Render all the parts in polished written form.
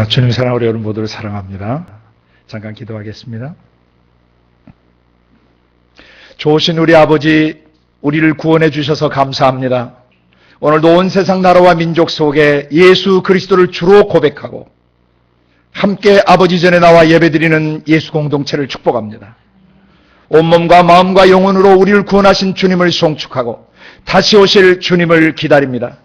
주님 사랑 우리 여러분 모두를 사랑합니다. 잠깐 기도하겠습니다. 좋으신 우리 아버지, 우리를 구원해 주셔서 감사합니다. 오늘도 온 세상 나라와 민족 속에 예수 그리스도를 주로 고백하고 함께 아버지 전에 나와 예배드리는 예수 공동체를 축복합니다. 온몸과 마음과 영혼으로 우리를 구원하신 주님을 송축하고 다시 오실 주님을 기다립니다.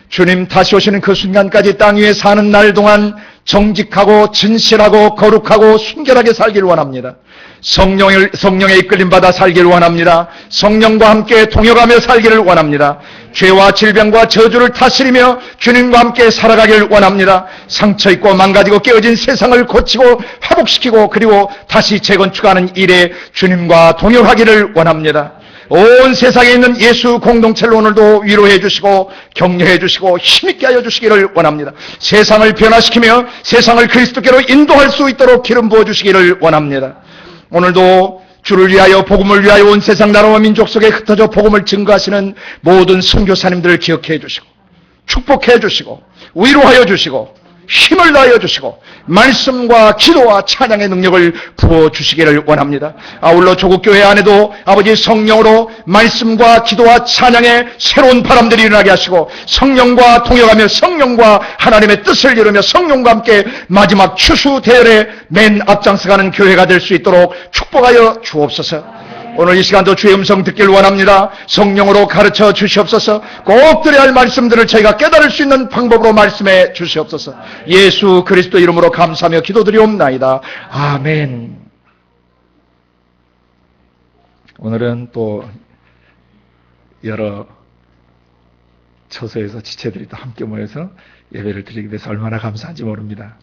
주님 다시 오시는 그 순간까지 땅 위에 사는 날 동안 정직하고 진실하고 거룩하고 순결하게 살기를 원합니다. 성령의 이끌림 받아 살기를 원합니다. 성령과 함께 동역하며 살기를 원합니다. 죄와 질병과 저주를 다스리며 주님과 함께 살아가기를 원합니다. 상처 있고 망가지고 깨어진 세상을 고치고 회복시키고 그리고 다시 재건축하는 일에 주님과 동역하기를 원합니다. 온 세상에 있는 예수 공동체를 오늘도 위로해 주시고 격려해 주시고 힘있게 하여 주시기를 원합니다. 세상을 변화시키며 세상을 그리스도께로 인도할 수 있도록 기름 부어 주시기를 원합니다. 오늘도 주를 위하여 복음을 위하여 온 세상 나라와 민족 속에 흩어져 복음을 증거하시는 모든 선교사님들을 기억해 주시고 축복해 주시고 위로하여 주시고 힘을 다하여 주시고 말씀과 기도와 찬양의 능력을 부어주시기를 원합니다. 아울러 조국교회 안에도 아버지 성령으로 말씀과 기도와 찬양의 새로운 바람들이 일어나게 하시고 성령과 동역하며 성령과 하나님의 뜻을 이루며 성령과 함께 마지막 추수 대열에 맨 앞장서가는 교회가 될 수 있도록 축복하여 주옵소서. 오늘 이 시간도 주의 음성 듣길 원합니다. 성령으로 가르쳐 주시옵소서. 꼭 들어야 할 말씀들을 저희가 깨달을 수 있는 방법으로 말씀해 주시옵소서. 예수 그리스도 이름으로 감사하며 기도드리옵나이다. 아멘. 오늘은 또 여러 처소에서 지체들이 또 함께 모여서 예배를 드리게 돼서 얼마나 감사한지 모릅니다.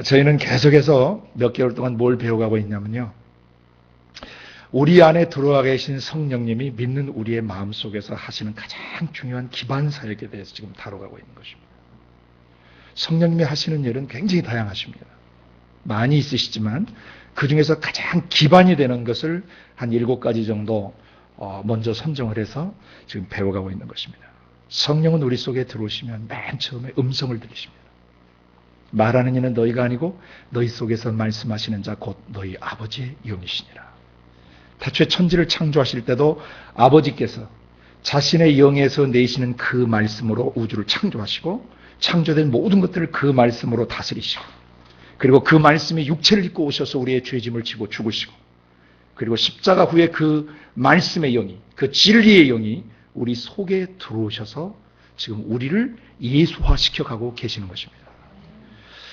저희는 계속해서 몇 개월 동안 뭘 배워가고 있냐면요, 우리 안에 들어와 계신 성령님이 믿는 우리의 마음속에서 하시는 가장 중요한 기반 사역에 대해서 지금 다뤄가고 있는 것입니다. 성령님이 하시는 일은 굉장히 다양하십니다. 많이 있으시지만 그 중에서 가장 기반이 되는 것을 한 7가지 정도 먼저 선정을 해서 지금 배워가고 있는 것입니다. 성령은 우리 속에 들어오시면 맨 처음에 음성을 들으십니다. 말하는 이는 너희가 아니고 너희 속에서 말씀하시는 자 곧 너희 아버지의 영이시니라. 태초에 천지를 창조하실 때도 아버지께서 자신의 영에서 내시는 그 말씀으로 우주를 창조하시고 창조된 모든 것들을 그 말씀으로 다스리시고 그리고 그 말씀이 육체를 입고 오셔서 우리의 죄짐을 지고 죽으시고 그리고 십자가 후에 그 말씀의 영이, 그 진리의 영이 우리 속에 들어오셔서 지금 우리를 예수화시켜가고 계시는 것입니다.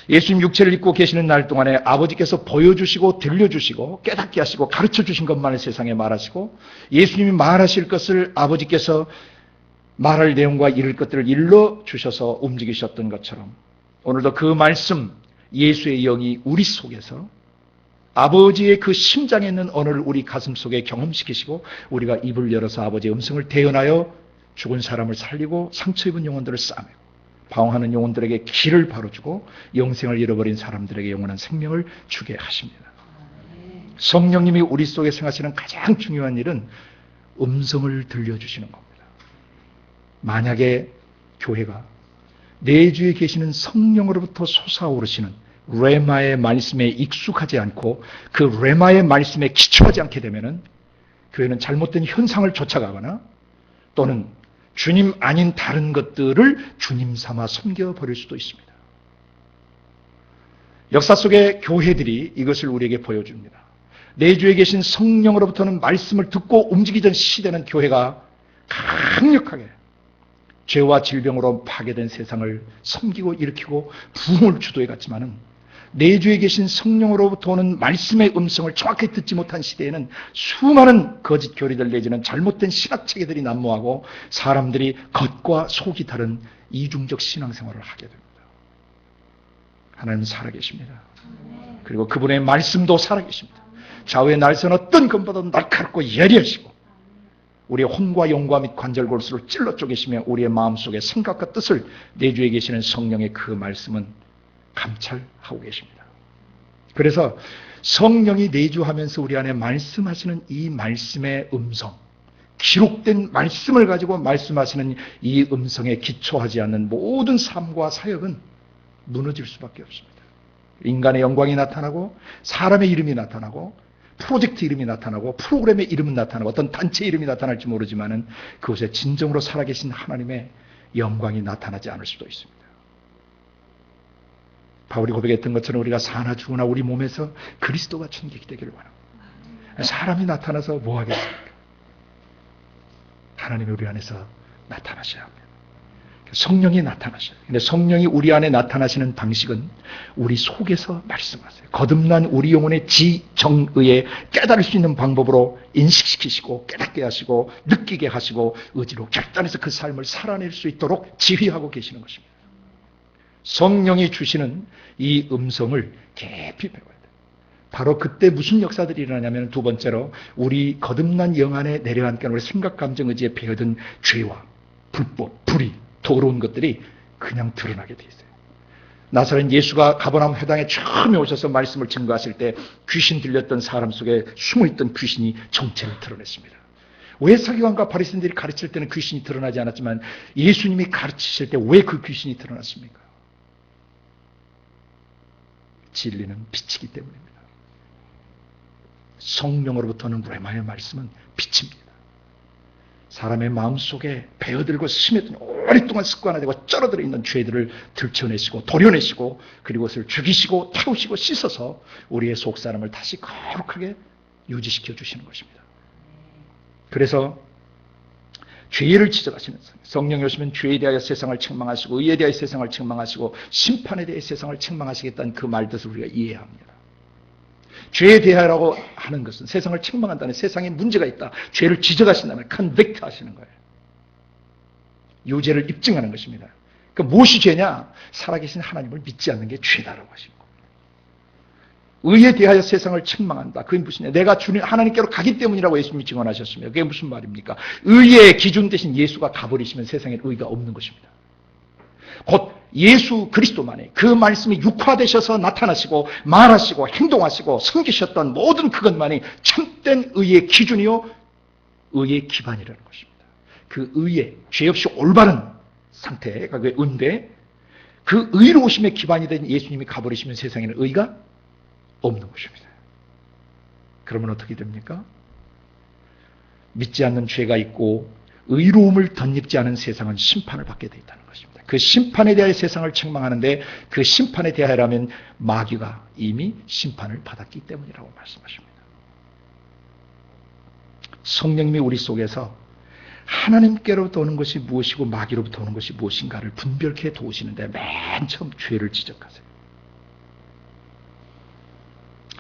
예수님 육체를 입고 계시는 날 동안에 아버지께서 보여주시고 들려주시고 깨닫게 하시고 가르쳐주신 것만을 세상에 말하시고 예수님이 말하실 것을 아버지께서 말할 내용과 이룰 것들을 일러주셔서 움직이셨던 것처럼 오늘도 그 말씀 예수의 영이 우리 속에서 아버지의 그 심장에 있는 언어를 우리 가슴 속에 경험시키시고 우리가 입을 열어서 아버지의 음성을 대언하여 죽은 사람을 살리고 상처 입은 영혼들을 싸매고 방황하는 영혼들에게 길을 바로주고 영생을 잃어버린 사람들에게 영원한 생명을 주게 하십니다. 성령님이 우리 속에 행하시는 가장 중요한 일은 음성을 들려주시는 겁니다. 만약에 교회가 내주에 계시는 성령으로부터 솟아오르시는 레마의 말씀에 익숙하지 않고 그 레마의 말씀에 기초하지 않게 되면 교회는 잘못된 현상을 쫓아가거나 또는 주님 아닌 다른 것들을 주님 삼아 섬겨버릴 수도 있습니다. 역사 속의 교회들이 이것을 우리에게 보여줍니다. 내주에 계신 성령으로부터는 말씀을 듣고 움직이던 시대는 교회가 강력하게 죄와 질병으로 파괴된 세상을 섬기고 일으키고 부흥을 주도해 갔지만은 내주에 계신 성령으로부터 오는 말씀의 음성을 정확히 듣지 못한 시대에는 수많은 거짓 교리들 내지는 잘못된 신학체계들이 난무하고 사람들이 겉과 속이 다른 이중적 신앙생활을 하게 됩니다. 하나님은 살아계십니다. 그리고 그분의 말씀도 살아계십니다. 좌우의 날선 어떤 것보다 날카롭고 예리하시고 우리의 혼과 영과 및 관절골수를 찔러 쪼개시며 우리의 마음속의 생각과 뜻을 내주에 계시는 성령의 그 말씀은 감찰하고 계십니다. 그래서 성령이 내주하면서 우리 안에 말씀하시는 이 말씀의 음성, 기록된 말씀을 가지고 말씀하시는 이 음성에 기초하지 않는 모든 삶과 사역은 무너질 수밖에 없습니다. 인간의 영광이 나타나고 사람의 이름이 나타나고 프로젝트 이름이 나타나고 프로그램의 이름은 나타나고 어떤 단체 이름이 나타날지 모르지만은 그곳에 진정으로 살아계신 하나님의 영광이 나타나지 않을 수도 있습니다. 바울이 고백했던 것처럼 우리가 사나 죽으나 우리 몸에서 그리스도가 충격이 되기를 바랍니다. 사람이 나타나서 뭐 하겠습니까? 하나님이 우리 안에서 나타나셔야 합니다. 성령이 나타나셔요. 근데 성령이 우리 안에 나타나시는 방식은 우리 속에서 말씀하세요. 거듭난 우리 영혼의 지정의에 깨달을 수 있는 방법으로 인식시키시고 깨닫게 하시고 느끼게 하시고 의지로 결단해서 그 삶을 살아낼 수 있도록 지휘하고 계시는 것입니다. 성령이 주시는 이 음성을 깊이 배워야 돼요. 바로 그때 무슨 역사들이 일어나냐면 두 번째로 우리 거듭난 영 안에 내려앉게 우리 생각, 감정, 의지에 배어든 죄와 불법, 불의, 더러운 것들이 그냥 드러나게 돼 있어요. 나사렛 예수가 가버나움 회당에 처음에 오셔서 말씀을 증거하실 때 귀신 들렸던 사람 속에 숨어있던 귀신이 정체를 드러냈습니다. 왜 서기관과 바리새인들이 가르칠 때는 귀신이 드러나지 않았지만 예수님이 가르치실 때 왜 그 귀신이 드러났습니까? 진리는 빛이기 때문입니다. 성령으로부터는 레마의 말씀은 빛입니다. 사람의 마음속에 배어들고 스며든 오랫동안 습관화되고 쩔어들어 있는 죄들을 들춰내시고 도려내시고 그리고 그것을 죽이시고 태우시고 씻어서 우리의 속사람을 다시 거룩하게 유지시켜 주시는 것입니다. 그래서 죄를 지적하시는 성령이 오시면 죄에 대하여 세상을 책망하시고 의에 대하여 세상을 책망하시고 심판에 대해 세상을 책망하시겠다는 그 말뜻을 우리가 이해해야 합니다. 죄에 대하라고 하는 것은 세상을 책망한다는 세상에 문제가 있다. 죄를 지적하신다면 컨빅트 하시는 거예요. 유죄를 입증하는 것입니다. 그 무엇이 죄냐? 살아계신 하나님을 믿지 않는 게 죄다라고 하신 겁니다. 의에 대하여 세상을 책망한다. 그게 무슨 내가 주님 하나님께로 가기 때문이라고 예수님이 증언하셨습니다. 그게 무슨 말입니까? 의의 기준 대신 예수가 가버리시면 세상에 의가 없는 것입니다. 곧 예수 그리스도만이 그 말씀이 육화되셔서 나타나시고 말하시고 행동하시고 섬기셨던 모든 그것만이 참된 의의 기준이요 의의 기반이라는 것입니다. 그 의의 죄 없이 올바른 상태가 그 의인데 그 의로우심의 기반이 된 예수님이 가버리시면 세상에는 의가 없는 것입니다. 그러면 어떻게 됩니까? 믿지 않는 죄가 있고 의로움을 덧입지 않은 세상은 심판을 받게 되어 있다는 것입니다. 그 심판에 대하여 세상을 책망하는데 그 심판에 대하여라면 마귀가 이미 심판을 받았기 때문이라고 말씀하십니다. 성령님이 우리 속에서 하나님께로부터 오는 것이 무엇이고 마귀로부터 오는 것이 무엇인가를 분별케 도우시는데 맨 처음 죄를 지적하세요.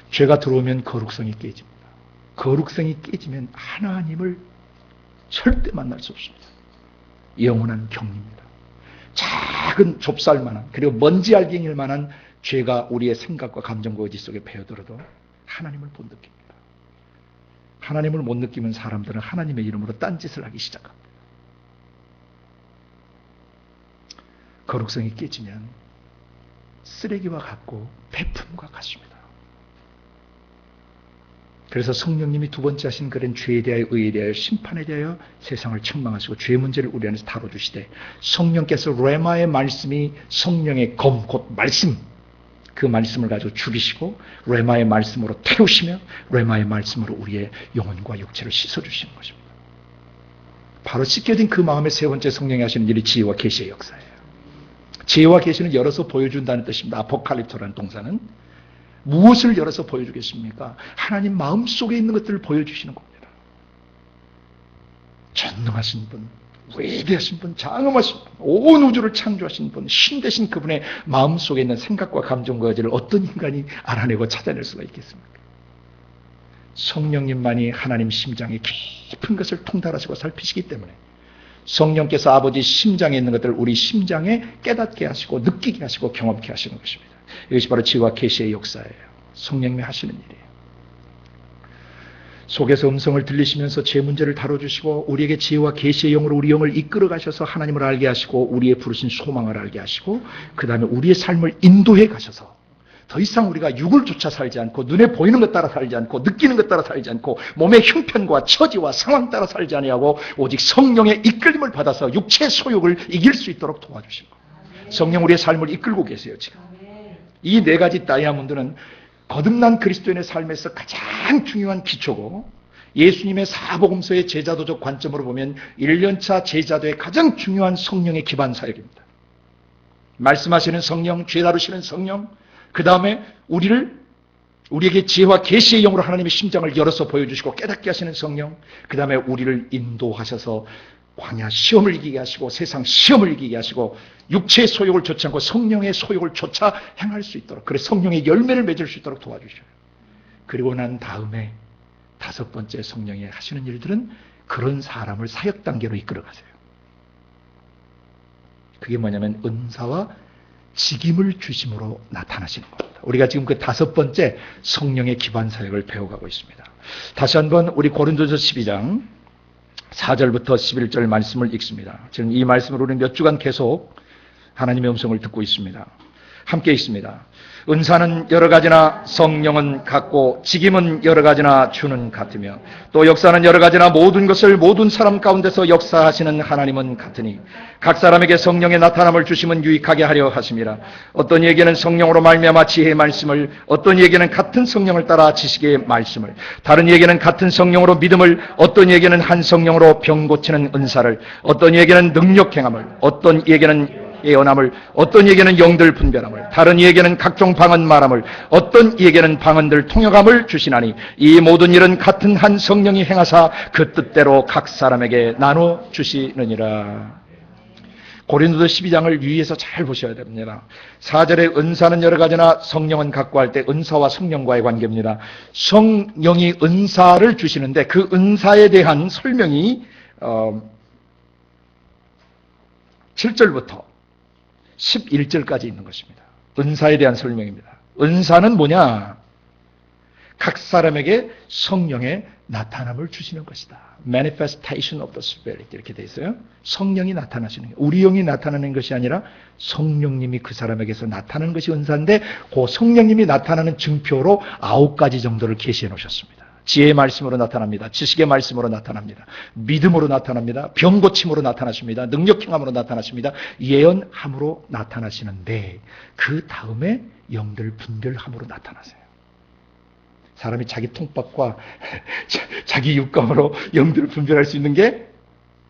죄가 들어오면 거룩성이 깨집니다. 거룩성이 깨지면 하나님을 절대 만날 수 없습니다. 영원한 격리입니다. 작은 좁쌀만한 그리고 먼지 알갱이일 만한 죄가 우리의 생각과 감정과 의지 속에 배어들어도 하나님을 못 느낍니다. 하나님을 못 느끼면 사람들은 하나님의 이름으로 딴짓을 하기 시작합니다. 거룩성이 깨지면 쓰레기와 같고 베품과 같습니다. 그래서 성령님이 두 번째 하신 그런 죄에 대하여 의에 대하여 심판에 대하여 세상을 책망하시고 죄 문제를 우리 안에서 다뤄주시되 성령께서 레마의 말씀이 성령의 검, 곧 말씀 그 말씀을 가지고 죽이시고 레마의 말씀으로 태우시며 레마의 말씀으로 우리의 영혼과 육체를 씻어주시는 것입니다. 바로 씻겨진 그 마음의 세 번째 성령이 하시는 일이 지혜와 계시의 역사예요. 지혜와 계시는 열어서 보여준다는 뜻입니다. 아포칼립토라는 동사는 무엇을 열어서 보여주겠습니까? 하나님 마음속에 있는 것들을 보여주시는 겁니다. 전능하신 분, 위대하신 분, 장엄하신 분, 온 우주를 창조하신 분, 신 되신 그분의 마음속에 있는 생각과 감정과 의지를 어떤 인간이 알아내고 찾아낼 수가 있겠습니까? 성령님만이 하나님 심장의 깊은 것을 통달하시고 살피시기 때문에 성령께서 아버지 심장에 있는 것들을 우리 심장에 깨닫게 하시고 느끼게 하시고 경험케 하시는 것입니다. 이것이 바로 지혜와 계시의 역사예요. 성령님이 하시는 일이에요. 속에서 음성을 들리시면서 제 문제를 다뤄주시고 우리에게 지혜와 계시의 영으로 우리 영을 이끌어 가셔서 하나님을 알게 하시고 우리의 부르신 소망을 알게 하시고 그 다음에 우리의 삶을 인도해 가셔서 더 이상 우리가 육을 쫓아 살지 않고 눈에 보이는 것 따라 살지 않고 느끼는 것 따라 살지 않고 몸의 형편과 처지와 상황 따라 살지 아니하고 오직 성령의 이끌림을 받아서 육체의 소욕을 이길 수 있도록 도와주신 것. 성령 우리의 삶을 이끌고 계세요, 지금. 이 네 가지 다이아몬드는 거듭난 그리스도인의 삶에서 가장 중요한 기초고, 예수님의 사복음서의 제자도적 관점으로 보면 1년차 제자도의 가장 중요한 성령의 기반 사역입니다. 말씀하시는 성령, 죄 다루시는 성령, 그 다음에 우리에게 지혜와 계시의 영으로 하나님의 심장을 열어서 보여주시고 깨닫게 하시는 성령, 그 다음에 우리를 인도하셔서 광야 시험을 이기게 하시고 세상 시험을 이기게 하시고 육체의 소욕을 좇지 않고 성령의 소욕을 좇아 행할 수 있도록, 그래서 성령의 열매를 맺을 수 있도록 도와주셔요. 그리고 난 다음에 다섯 번째 성령이 하시는 일들은 그런 사람을 사역 단계로 이끌어 가세요. 그게 뭐냐면 은사와 직임을 주심으로 나타나시는 겁니다. 우리가 지금 그 다섯 번째 성령의 기반 사역을 배워가고 있습니다. 다시 한번 우리 고린도서 12장 4절부터 11절 말씀을 읽습니다. 지금 이 말씀을 우리는 몇 주간 계속 하나님의 음성을 듣고 있습니다. 함께 있습니다. 은사는 여러 가지나 성령은 같고 직임은 여러 가지나 주는 같으며 또 역사는 여러 가지나 모든 것을 모든 사람 가운데서 역사하시는 하나님은 같으니 각 사람에게 성령의 나타남을 주심은 유익하게 하려 하심이라. 어떤 이에게는 성령으로 말미암아 지혜의 말씀을, 어떤 이에게는 같은 성령을 따라 지식의 말씀을, 다른 이에게는 같은 성령으로 믿음을, 어떤 이에게는 한 성령으로 병 고치는 은사를, 어떤 이에게는 능력 행함을, 어떤 이에게는 예언함을, 어떤 이에게는 영들 분별함을, 다른 이에게는 각종 방언 말함을, 어떤 이에게는 방언들 통역함을 주시나니 이 모든 일은 같은 한 성령이 행하사 그 뜻대로 각 사람에게 나눠 주시느니라. 고린도서 12장을 유의해서 잘 보셔야 됩니다. 4절에 은사는 여러 가지나 성령은 같고 할 때 은사와 성령과의 관계입니다. 성령이 은사를 주시는데 그 은사에 대한 설명이 7절부터 11절까지 있는 것입니다. 은사에 대한 설명입니다. 은사는 뭐냐? 각 사람에게 성령의 나타남을 주시는 것이다. Manifestation of the Spirit 이렇게 돼 있어요. 성령이 나타나시는, 우리 영이 나타나는 것이 아니라 성령님이 그 사람에게서 나타나는 것이 은사인데 그 성령님이 나타나는 증표로 9가지 정도를 계시해 놓으셨습니다. 지혜의 말씀으로 나타납니다. 지식의 말씀으로 나타납니다. 믿음으로 나타납니다. 병고침으로 나타나십니다. 능력행함으로 나타나십니다. 예언함으로 나타나시는데 그 다음에 영들 분별함으로 나타나세요. 사람이 자기 통밥과 자기 육감으로 영들을 분별할 수 있는 게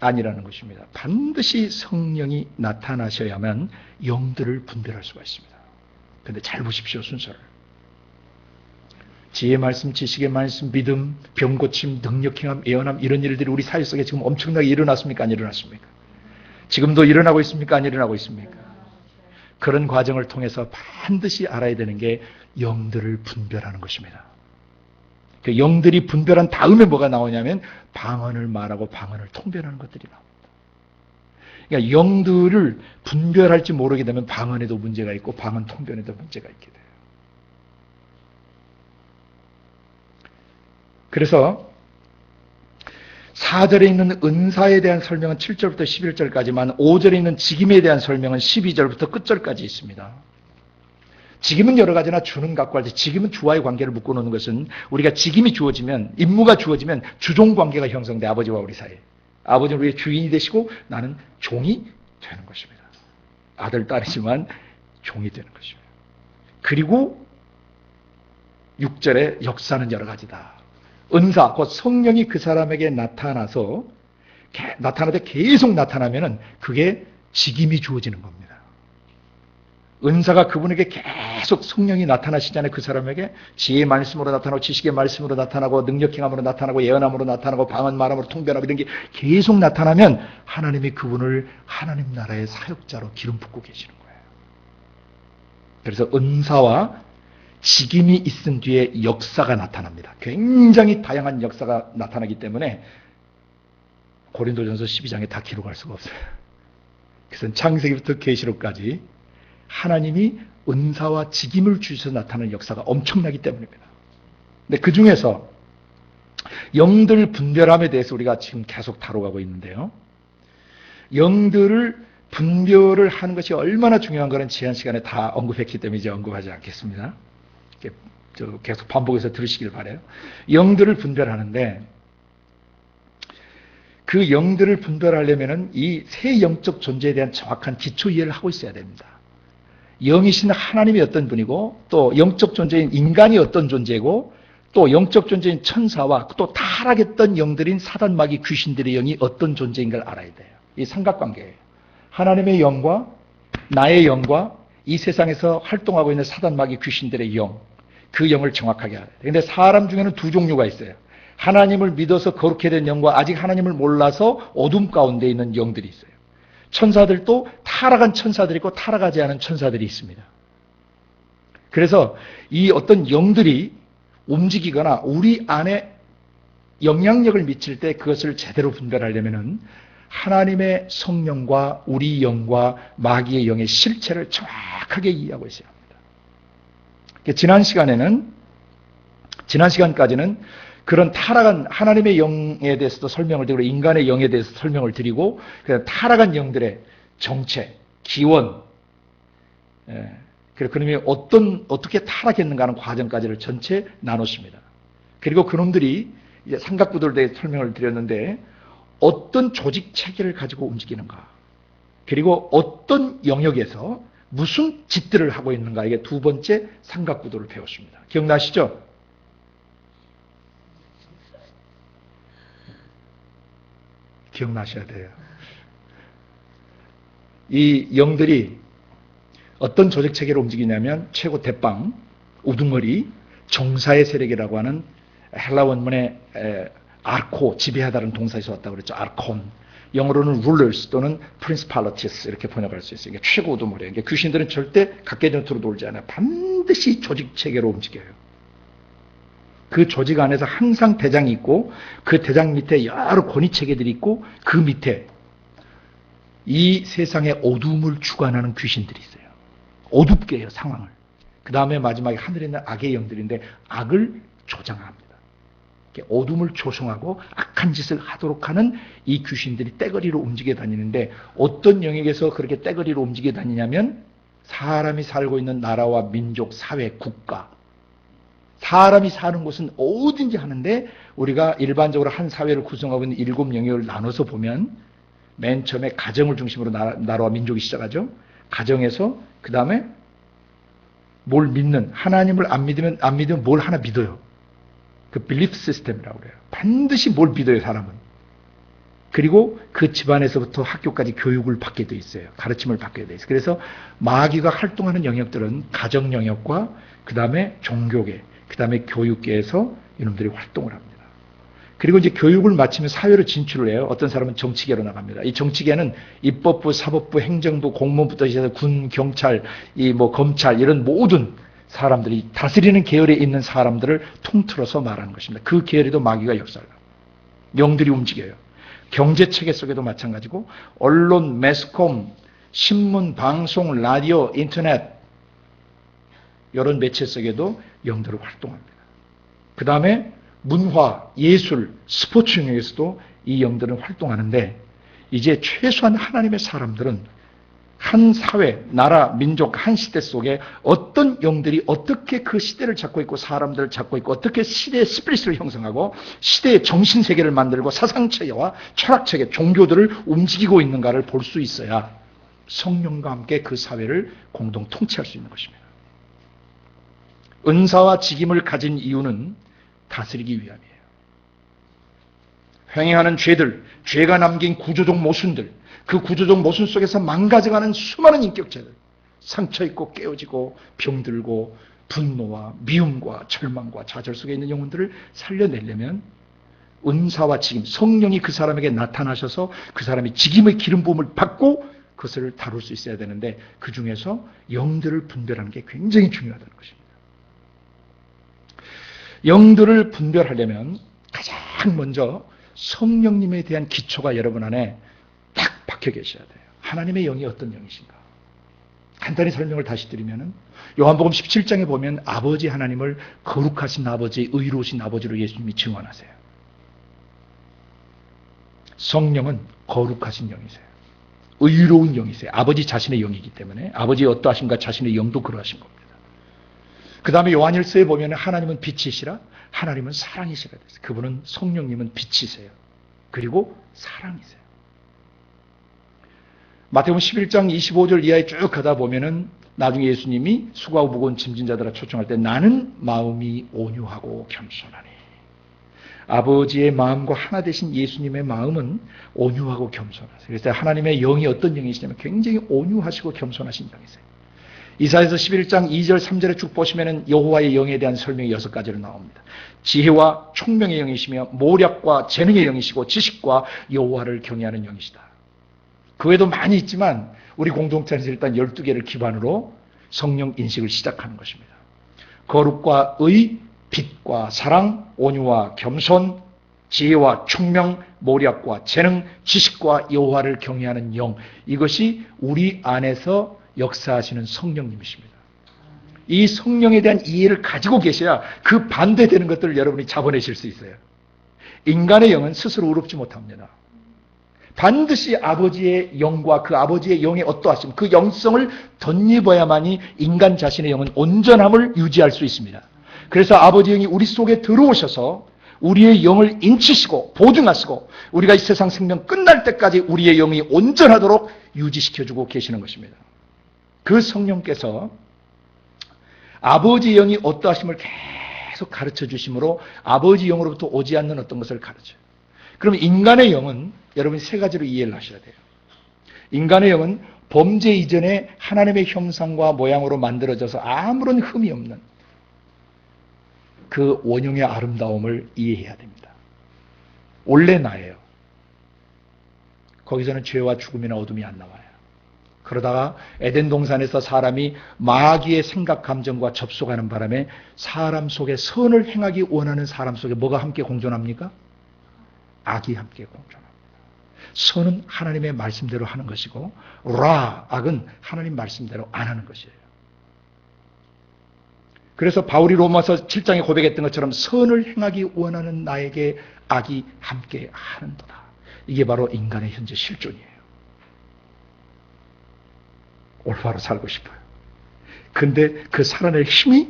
아니라는 것입니다. 반드시 성령이 나타나셔야만 영들을 분별할 수가 있습니다. 그런데 잘 보십시오, 순서를. 지혜의 말씀, 지식의 말씀, 믿음, 병고침, 능력행함, 예언함, 이런 일들이 우리 사회 속에 지금 엄청나게 일어났습니까? 안 일어났습니까? 지금도 일어나고 있습니까? 안 일어나고 있습니까? 그런 과정을 통해서 반드시 알아야 되는 게 영들을 분별하는 것입니다. 그 영들이 분별한 다음에 뭐가 나오냐면 방언을 말하고 방언을 통변하는 것들이 나옵니다. 그러니까 영들을 분별할지 모르게 되면 방언에도 문제가 있고 방언 통변에도 문제가 있게 돼요. 그래서 4절에 있는 은사에 대한 설명은 7절부터 11절까지만 5절에 있는 직임에 대한 설명은 12절부터 끝절까지 있습니다. 직임은 여러 가지나 주는 갖고 할 때, 직임은 주와의 관계를 묶어놓는 것은 우리가 직임이 주어지면, 임무가 주어지면 주종 관계가 형성돼. 아버지와 우리 사이에. 아버지는 우리의 주인이 되시고 나는 종이 되는 것입니다. 아들, 딸이지만 종이 되는 것입니다. 그리고 6절에 역사는 여러 가지다. 은사, 곧 성령이 그 사람에게 나타나서 나타나되 계속 나타나면은 그게 직임이 주어지는 겁니다. 은사가 그분에게 계속 성령이 나타나시잖아요. 그 사람에게 지혜의 말씀으로 나타나고 지식의 말씀으로 나타나고 능력행함으로 나타나고 예언함으로 나타나고 방언 말함으로 통변하고 이런 게 계속 나타나면 하나님이 그분을 하나님 나라의 사역자로 기름 붓고 계시는 거예요. 그래서 은사와 직임이 있은 뒤에 역사가 나타납니다. 굉장히 다양한 역사가 나타나기 때문에 고린도전서 12장에 다 기록할 수가 없어요. 그래서 창세기부터 계시록까지 하나님이 은사와 직임을 주셔서 나타나는 역사가 엄청나기 때문입니다. 근데 그 중에서 영들 분별함에 대해서 우리가 지금 계속 다뤄가고 있는데요. 영들을 분별을 하는 것이 얼마나 중요한 거는 지난 시간에 다 언급했기 때문에 이제 언급하지 않겠습니다. 계속 반복해서 들으시길 바라요. 영들을 분별하는데 그 영들을 분별하려면은 이 세 영적 존재에 대한 정확한 기초 이해를 하고 있어야 됩니다. 영이신 하나님이 어떤 분이고, 또 영적 존재인 인간이 어떤 존재고, 또 영적 존재인 천사와 또 타락했던 영들인 사단 마귀 귀신들의 영이 어떤 존재인가를 알아야 돼요. 이 삼각관계예요. 하나님의 영과 나의 영과 이 세상에서 활동하고 있는 사단 마귀 귀신들의 영, 그 영을 정확하게 알아야 돼요. 그런데 사람 중에는 두 종류가 있어요. 하나님을 믿어서 거룩해 된 영과 아직 하나님을 몰라서 어둠 가운데 있는 영들이 있어요. 천사들도 타락한 천사들이 있고 타락하지 않은 천사들이 있습니다. 그래서 이 어떤 영들이 움직이거나 우리 안에 영향력을 미칠 때 그것을 제대로 분별하려면은 하나님의 성령과 우리 영과 마귀의 영의 실체를 정확하게 이해하고 있어야 합니다. 지난 시간까지는 그런 타락한 하나님의 영에 대해서도 설명을 드리고 인간의 영에 대해서 설명을 드리고 타락한 영들의 정체, 기원, 그놈이 어떻게 타락했는가 하는 과정까지를 전체 나눴습니다. 그리고 그놈들이 이제 삼각구도에 대해 설명을 드렸는데 어떤 조직 체계를 가지고 움직이는가, 그리고 어떤 영역에서 무슨 짓들을 하고 있는가, 이게 두 번째 삼각구도를 배웠습니다. 기억나시죠? 기억나셔야 돼요. 이 영들이 어떤 조직 체계로 움직이냐면 최고 대빵, 우두머리, 종사의 세력이라고 하는 헬라 원문의 아르코, 지배하다는 동사에서 왔다고 그랬죠. 아르콘. 영어로는 rulers 또는 principalities 이렇게 번역할 수 있어요. 이게 최고 우두머리예요. 이게 귀신들은 절대 각계전투로 놀지 않아요. 반드시 조직 체계로 움직여요. 그 조직 안에서 항상 대장이 있고 그 대장 밑에 여러 권위 체계들이 있고 그 밑에 이 세상의 어둠을 주관하는 귀신들이 있어요. 어둡게 해요, 상황을. 그 다음에 마지막에 하늘에 있는 악의 영들인데 악을 조장합니다. 어둠을 조성하고 악한 짓을 하도록 하는 이 귀신들이 떼거리로 움직여 다니는데 어떤 영역에서 그렇게 떼거리로 움직여 다니냐면 사람이 살고 있는 나라와 민족, 사회, 국가, 사람이 사는 곳은 어딘지 하는데 우리가 일반적으로 한 사회를 구성하고 있는 7 영역을 나눠서 보면 맨 처음에 가정을 중심으로 나라와 민족이 시작하죠. 가정에서 그 다음에 뭘 믿는, 하나님을 안 믿으면 뭘 하나 믿어요. 그 빌리프 시스템이라고 그래요. 반드시 뭘 믿어요, 사람은. 그리고 그 집안에서부터 학교까지 교육을 받게 돼 있어요. 가르침을 받게 돼 있어요. 그래서 마귀가 활동하는 영역들은 가정 영역과 그 다음에 종교계, 그 다음에 교육계에서 이놈들이 활동을 합니다. 그리고 이제 교육을 마치면 사회로 진출을 해요. 어떤 사람은 정치계로 나갑니다. 이 정치계는 입법부, 사법부, 행정부, 공무원부터 시작해서 군, 경찰, 검찰 이런 모든 사람들이 다스리는 계열에 있는 사람들을 통틀어서 말하는 것입니다. 그 계열에도 마귀가 역사를 합니다. 영들이 움직여요. 경제체계 속에도 마찬가지고 언론, 매스컴, 신문, 방송, 라디오, 인터넷 이런 매체 속에도 영들을 활동합니다. 그 다음에 문화, 예술, 스포츠 영역에서도 이 영들은 활동하는데 이제 최소한 하나님의 사람들은 한 사회, 나라, 민족, 한 시대 속에 어떤 영들이 어떻게 그 시대를 잡고 있고 사람들을 잡고 있고 어떻게 시대의 스피릿을 형성하고 시대의 정신세계를 만들고 사상체계와 철학체계, 종교들을 움직이고 있는가를 볼 수 있어야 성령과 함께 그 사회를 공동 통치할 수 있는 것입니다. 은사와 직임을 가진 이유는 다스리기 위함이에요. 횡행하는 죄들, 죄가 남긴 구조적 모순들, 그 구조적 모순 속에서 망가져가는 수많은 인격체들, 상처 있고 깨어지고 병들고 분노와 미움과 절망과 좌절 속에 있는 영혼들을 살려내려면 은사와 직임, 성령이 그 사람에게 나타나셔서 그 사람이 직임의 기름 부음을 받고 그것을 다룰 수 있어야 되는데 그 중에서 영들을 분별하는 게 굉장히 중요하다는 것입니다. 영들을 분별하려면 가장 먼저 성령님에 대한 기초가 여러분 안에 딱 박혀 계셔야 돼요. 하나님의 영이 어떤 영이신가? 간단히 설명을 다시 드리면은 요한복음 17장에 보면 아버지 하나님을 거룩하신 아버지, 의로우신 아버지로 예수님이 증언하세요. 성령은 거룩하신 영이세요. 의로운 영이세요. 아버지 자신의 영이기 때문에 아버지의 어떠하신가 자신의 영도 그러하신 겁니다. 그 다음에 요한일서에 보면 하나님은 빛이시라, 하나님은 사랑이시라. 그분은 성령님은 빛이세요. 그리고 사랑이세요. 마태복음 11장 25절 이하에 쭉 가다 보면은 나중에 예수님이 수고하고 무거운 짐진 자들아 초청할 때 나는 마음이 온유하고 겸손하니. 아버지의 마음과 하나 되신 예수님의 마음은 온유하고 겸손하세요. 그래서 하나님의 영이 어떤 영이시냐면 굉장히 온유하시고 겸손하신 영이세요. 이사야서 11장 2절 3절에 쭉 보시면은 여호와의 영에 대한 설명이 6가지로 나옵니다. 지혜와 총명의 영이시며 모략과 재능의 영이시고 지식과 여호와를 경외하는 영이시다. 그 외에도 많이 있지만 우리 공동체에서 일단 12개를 기반으로 성령 인식을 시작하는 것입니다. 거룩과 의, 빛과 사랑, 온유와 겸손, 지혜와 총명, 모략과 재능, 지식과 여호와를 경외하는 영, 이것이 우리 안에서 역사하시는 성령님이십니다. 이 성령에 대한 이해를 가지고 계셔야 그 반대되는 것들을 여러분이 잡아내실 수 있어요. 인간의 영은 스스로 의롭지 못합니다. 반드시 아버지의 영과 그 아버지의 영의 어떠하심, 그 영성을 덧입어야만이 인간 자신의 영은 온전함을 유지할 수 있습니다. 그래서 아버지의 영이 우리 속에 들어오셔서 우리의 영을 인치시고 보증하시고 우리가 이 세상 생명 끝날 때까지 우리의 영이 온전하도록 유지시켜주고 계시는 것입니다. 그 성령께서 아버지의 영이 어떠하심을 계속 가르쳐 주심으로 아버지 영으로부터 오지 않는 어떤 것을 가르쳐요. 그럼 인간의 영은 여러분이 3가지로 이해를 하셔야 돼요. 인간의 영은 범죄 이전에 하나님의 형상과 모양으로 만들어져서 아무런 흠이 없는 그 원형의 아름다움을 이해해야 됩니다. 원래 나예요. 거기서는 죄와 죽음이나 어둠이 안 나와요. 그러다가 에덴 동산에서 사람이 마귀의 생각 감정과 접속하는 바람에 사람 속에 선을 행하기 원하는 사람 속에 뭐가 함께 공존합니까? 악이 함께 공존합니다. 선은 하나님의 말씀대로 하는 것이고 악은 하나님 말씀대로 안 하는 것이에요. 그래서 바울이 로마서 7장에 고백했던 것처럼 선을 행하기 원하는 나에게 악이 함께 하는도다. 이게 바로 인간의 현재 실존이에요. 올바로 살고 싶어요. 근데 그 살아낼 힘이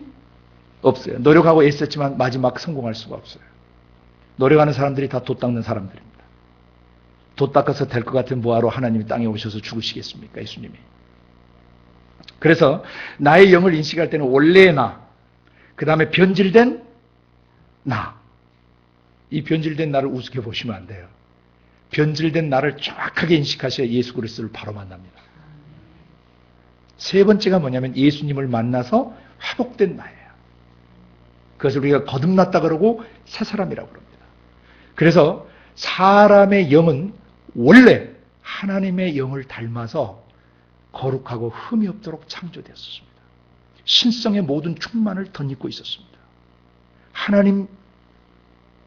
없어요. 노력하고 애썼지만 마지막 성공할 수가 없어요. 노력하는 사람들이 다 돛 닦는 사람들입니다. 돛 닦아서 될 것 같은 뭐하러 하나님이 땅에 오셔서 죽으시겠습니까? 예수님이. 그래서 나의 영을 인식할 때는 원래의 나, 그 다음에 변질된 나. 이 변질된 나를 우습게 보시면 안 돼요. 변질된 나를 정확하게 인식하셔야 예수 그리스도를 바로 만납니다. 3번째가 뭐냐면 예수님을 만나서 회복된 나예요. 그것을 우리가 거듭났다 그러고 새 사람이라고 그럽니다. 그래서 사람의 영은 원래 하나님의 영을 닮아서 거룩하고 흠이 없도록 창조되었습니다. 신성의 모든 충만을 덧입고 있었습니다. 하나님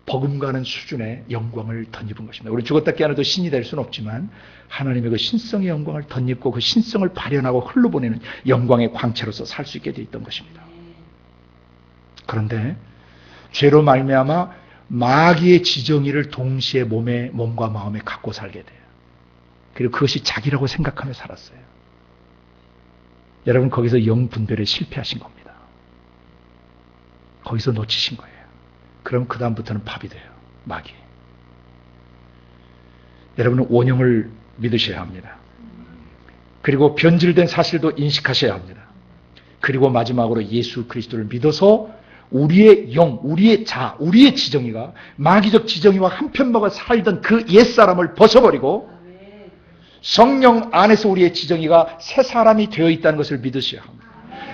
버금가는 수준의 영광을 덧입은 것입니다. 우리 죽었다 깨어나도 신이 될 수는 없지만 하나님의 그 신성의 영광을 덧입고 그 신성을 발현하고 흘러보내는 영광의 광채로서 살 수 있게 되어 있던 것입니다. 그런데 죄로 말미암아 마귀의 지정의를 동시에 몸과 마음에 갖고 살게 돼요. 그리고 그것이 자기라고 생각하며 살았어요. 여러분 거기서 영 분별에 실패하신 겁니다. 거기서 놓치신 거예요. 그럼 그 다음부터는 밥이 돼요. 마귀. 여러분은 원형을 믿으셔야 합니다. 그리고 변질된 사실도 인식하셔야 합니다. 그리고 마지막으로 예수 그리스도를 믿어서 우리의 영, 우리의 자, 우리의 지정의가 마귀적 지정의와 한편먹어 살던 그 옛사람을 벗어버리고 성령 안에서 우리의 지정의가 새 사람이 되어 있다는 것을 믿으셔야 합니다.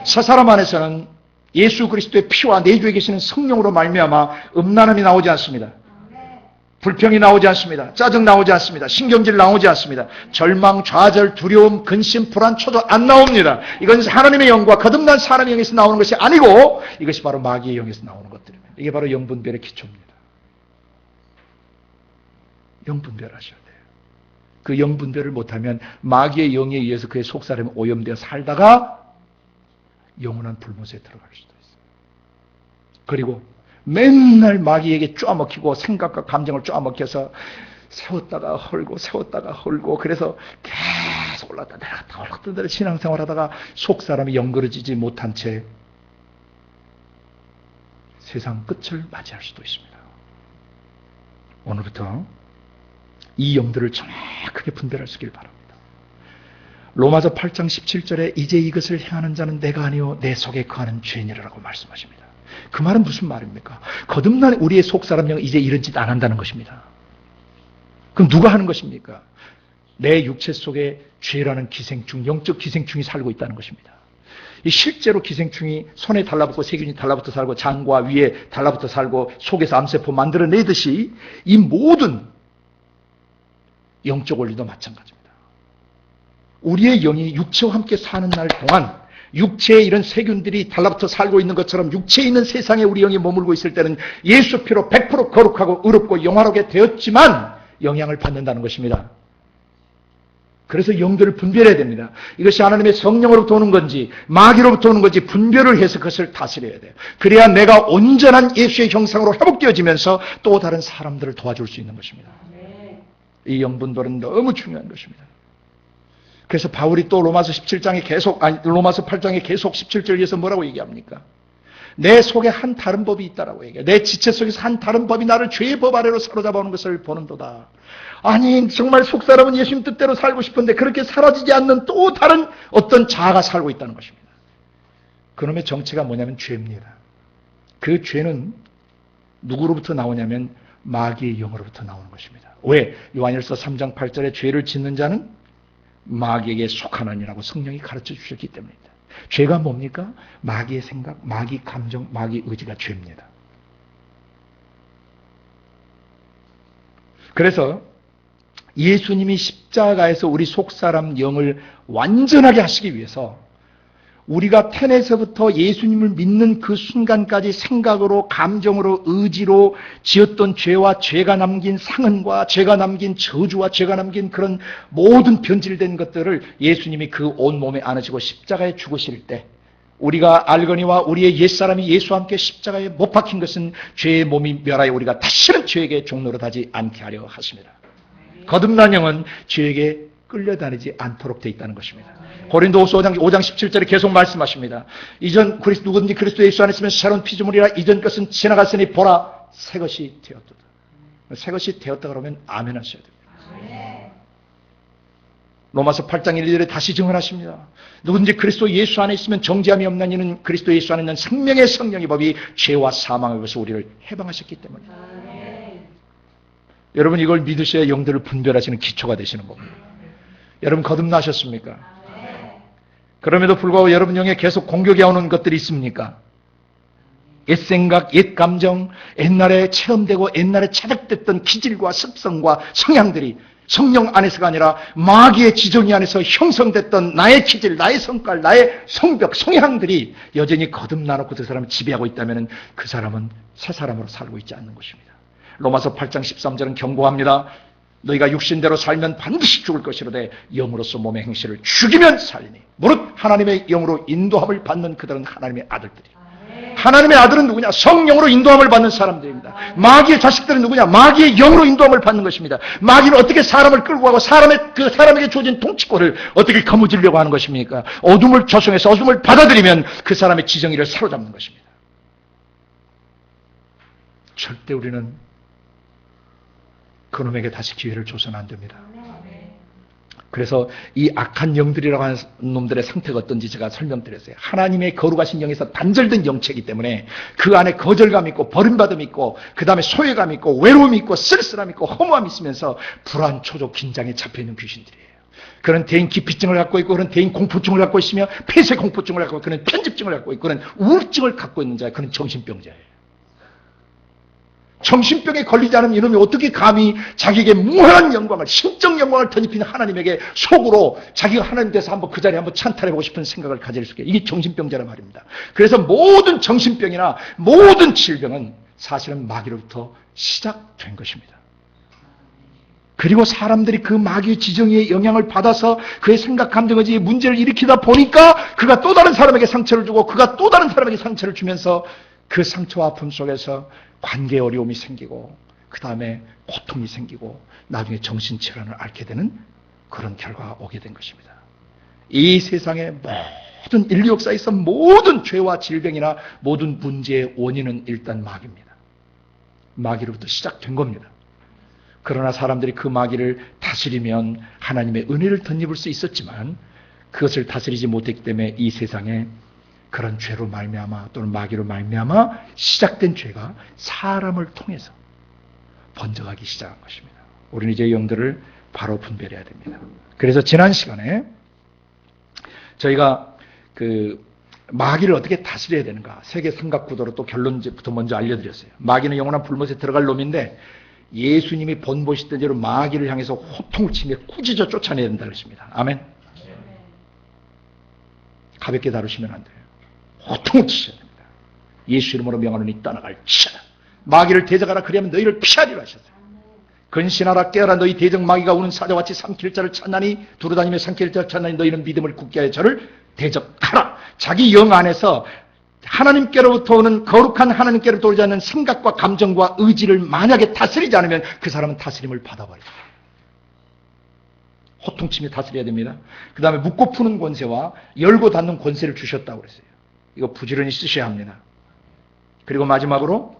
새 사람 안에서는 예수 그리스도의 피와 내주에 계시는 성령으로 말미암아 음란함이 나오지 않습니다. 불평이 나오지 않습니다. 짜증 나오지 않습니다. 신경질 나오지 않습니다. 절망, 좌절, 두려움, 근심, 불안, 초조 안 나옵니다. 이건 하나님의 영과 거듭난 사람의 영에서 나오는 것이 아니고 이것이 바로 마귀의 영에서 나오는 것들입니다. 이게 바로 영분별의 기초입니다. 영분별하셔야 돼요. 그 영분별을 못하면 마귀의 영에 의해서 그의 속사람이 오염되어 살다가 영원한 불못에 들어갈 수도 있어요. 그리고 맨날 마귀에게 쪼아먹히고 생각과 감정을 쪼아먹혀서 세웠다가 헐고 그래서 계속 올랐다 내려갔다 올랐다 내려 신앙생활하다가 속사람이 영그러지지 못한 채 세상 끝을 맞이할 수도 있습니다. 오늘부터 이 영들을 정확하게 분별할 수 있길 바랍니다. 로마서 8장 17절에 이제 이것을 행하는 자는 내가 아니요 내 속에 거하는 죄인이라고 말씀하십니다. 그 말은 무슨 말입니까? 거듭난 우리의 속사람 영은 이제 이런 짓 안 한다는 것입니다. 그럼 누가 하는 것입니까? 내 육체 속에 죄라는 기생충, 영적 기생충이 살고 있다는 것입니다. 실제로 기생충이 손에 달라붙고 세균이 달라붙어 살고 장과 위에 달라붙어 살고 속에서 암세포 만들어내듯이 이 모든 영적 원리도 마찬가지입니다. 우리의 영이 육체와 함께 사는 날 동안 육체에 이런 세균들이 달라붙어 살고 있는 것처럼 육체에 있는 세상에 우리 영이 머물고 있을 때는 예수 피로 100% 거룩하고 의롭고 영화롭게 되었지만 영향을 받는다는 것입니다. 그래서 영들을 분별해야 됩니다. 이것이 하나님의 성령으로부터 오는 건지 마귀로부터 오는 건지 분별을 해서 그것을 다스려야 돼요. 그래야 내가 온전한 예수의 형상으로 회복되어지면서 또 다른 사람들을 도와줄 수 있는 것입니다. 이 영분별은 너무 중요한 것입니다. 그래서 바울이 또 로마서 8장에 계속 17절에서 뭐라고 얘기합니까? 내 속에 한 다른 법이 있다라고 얘기해요. 내 지체 속에서 한 다른 법이 나를 죄의 법 아래로 사로잡아오는 것을 보는도다. 아니 정말 속사람은 예수님 뜻대로 살고 싶은데 그렇게 사라지지 않는 또 다른 어떤 자아가 살고 있다는 것입니다. 그놈의 정체가 뭐냐면 죄입니다. 그 죄는 누구로부터 나오냐면 마귀의 영으로부터 나오는 것입니다. 왜? 요한일서 3장 8절에 죄를 짓는 자는 마귀에게 속하느니라고 성령이 가르쳐 주셨기 때문입니다. 죄가 뭡니까? 마귀의 생각, 마귀 감정, 마귀 의지가 죄입니다. 그래서 예수님이 십자가에서 우리 속사람 영을 완전하게 하시기 위해서 우리가 태어나서부터 예수님을 믿는 그 순간까지 생각으로, 감정으로, 의지로 지었던 죄와 죄가 남긴 상흔과 죄가 남긴 저주와 죄가 남긴 그런 모든 변질된 것들을 예수님이 그 온 몸에 안으시고 십자가에 죽으실 때 우리가 알거니와 우리의 옛사람이 예수와 함께 십자가에 못 박힌 것은 죄의 몸이 멸하여 우리가 다시는 죄에게 종노릇하지 않게 하려 하십니다. 거듭난 영은 죄에게 끌려다니지 않도록 되어 있다는 것입니다. 고린도후서 5장 17절에 계속 말씀하십니다. 이전 누구든지 그리스도 예수 안에 있으면 새로운 피조물이라 이전 것은 지나갔으니 보라 새 것이 되었도다. 새 것이 되었다 그러면 아멘 하셔야 됩니다. 로마서 8장 1절에 다시 증언하십니다. 누구든지 그리스도 예수 안에 있으면 정죄함이 없는 이는 그리스도 예수 안에 있는 생명의 성령의 법이 죄와 사망의 것을 우리를 해방하셨기 때문입니다. 여러분 이걸 믿으셔야 영들을 분별하시는 기초가 되시는 겁니다. 여러분 거듭나셨습니까? 그럼에도 불구하고 여러분 영에 계속 공격이 오는 것들이 있습니까? 옛 생각, 옛 감정, 옛날에 체험되고 옛날에 체득됐던 기질과 습성과 성향들이 성령 안에서가 아니라 마귀의 지정이 안에서 형성됐던 나의 기질, 나의 성깔, 나의 성벽, 성향들이 여전히 거듭나놓고 그 사람을 지배하고 있다면 그 사람은 새 사람으로 살고 있지 않는 것입니다. 로마서 8장 13절은 경고합니다. 너희가 육신대로 살면 반드시 죽을 것이로되 영으로서 몸의 행실을 죽이면 살리니 무릇 하나님의 영으로 인도함을 받는 그들은 하나님의 아들들이라. 하나님의 아들은 누구냐? 성령으로 인도함을 받는 사람들입니다. 마귀의 자식들은 누구냐? 마귀의 영으로 인도함을 받는 것입니다. 마귀는 어떻게 사람을 끌고 가고 그 사람에게 주어진 통치권을 어떻게 거머쥐려고 하는 것입니까? 어둠을 조성해서 어둠을 받아들이면 그 사람의 지정의를 사로잡는 것입니다. 절대 우리는 그놈에게 다시 기회를 줘서는 안 됩니다. 그래서 이 악한 영들이라고 하는 놈들의 상태가 어떤지 제가 설명드렸어요. 하나님의 거룩하신 영에서 단절된 영체이기 때문에 그 안에 거절감이 있고 버림받음이 있고 그 다음에 소외감이 있고 외로움이 있고 쓸쓸함이 있고 허무함이 있으면서 불안, 초조, 긴장에 잡혀있는 귀신들이에요. 그런 대인 기피증을 갖고 있고 그런 대인 공포증을 갖고 있으며 폐쇄 공포증을 갖고 있고 그런 편집증을 갖고 있고 그런 우울증을 갖고 있는 자예요. 그런 정신병자예요. 정신병에 걸리지 않으면 이놈이 어떻게 감히 자기에게 무한한 영광을, 신적 영광을 덧입히는 하나님에게 속으로 자기가 하나님 돼서 한번 그 자리에 한번 찬탈해보고 싶은 생각을 가질 수 있게. 이게 정신병자란 말입니다. 그래서 모든 정신병이나 모든 질병은 사실은 마귀로부터 시작된 것입니다. 그리고 사람들이 그 마귀의 지정의 영향을 받아서 그의 생각, 감정, 의지에 문제를 일으키다 보니까 그가 또 다른 사람에게 상처를 주고 그가 또 다른 사람에게 상처를 주면서 그 상처와 아픔 속에서 관계에 어려움이 생기고 그 다음에 고통이 생기고 나중에 정신질환을 앓게 되는 그런 결과가 오게 된 것입니다. 이 세상의 모든 인류 역사에서 모든 죄와 질병이나 모든 문제의 원인은 일단 마귀입니다. 마귀로부터 시작된 겁니다. 그러나 사람들이 그 마귀를 다스리면 하나님의 은혜를 덧입을 수 있었지만 그것을 다스리지 못했기 때문에 이 세상에 그런 죄로 말미암아 또는 마귀로 말미암아 시작된 죄가 사람을 통해서 번져가기 시작한 것입니다. 우리는 이제 영들을 바로 분별해야 됩니다. 그래서 지난 시간에 저희가 마귀를 어떻게 다스려야 되는가 세계 삼각구도로 또 결론부터 먼저 알려드렸어요. 마귀는 영원한 불못에 들어갈 놈인데 예수님이 번보시던 대로 마귀를 향해서 호통을 치며 꾸짖어 쫓아내야 된다 그랬습니다. 아멘. 가볍게 다루시면 안 돼요. 호통을 치셔야 됩니다. 예수 이름으로 명하노니 떠나갈지어다. 마귀를 대적하라 그리하면 너희를 피하리라 하셨어요. 근신하라 깨어라 너희 대적 마귀가 우는 사자같이 삼킬 자를 찾나니 두루다니며 삼킬 자를 찾나니 너희는 믿음을 굳게 하여 저를 대적하라. 자기 영 안에서 하나님께로부터 오는 거룩한 하나님께로부터 오지 않는 생각과 감정과 의지를 만약에 다스리지 않으면 그 사람은 다스림을 받아버려요. 호통치며 다스려야 됩니다. 그 다음에 묶고 푸는 권세와 열고 닫는 권세를 주셨다고 그랬어요. 이거 부지런히 쓰셔야 합니다. 그리고 마지막으로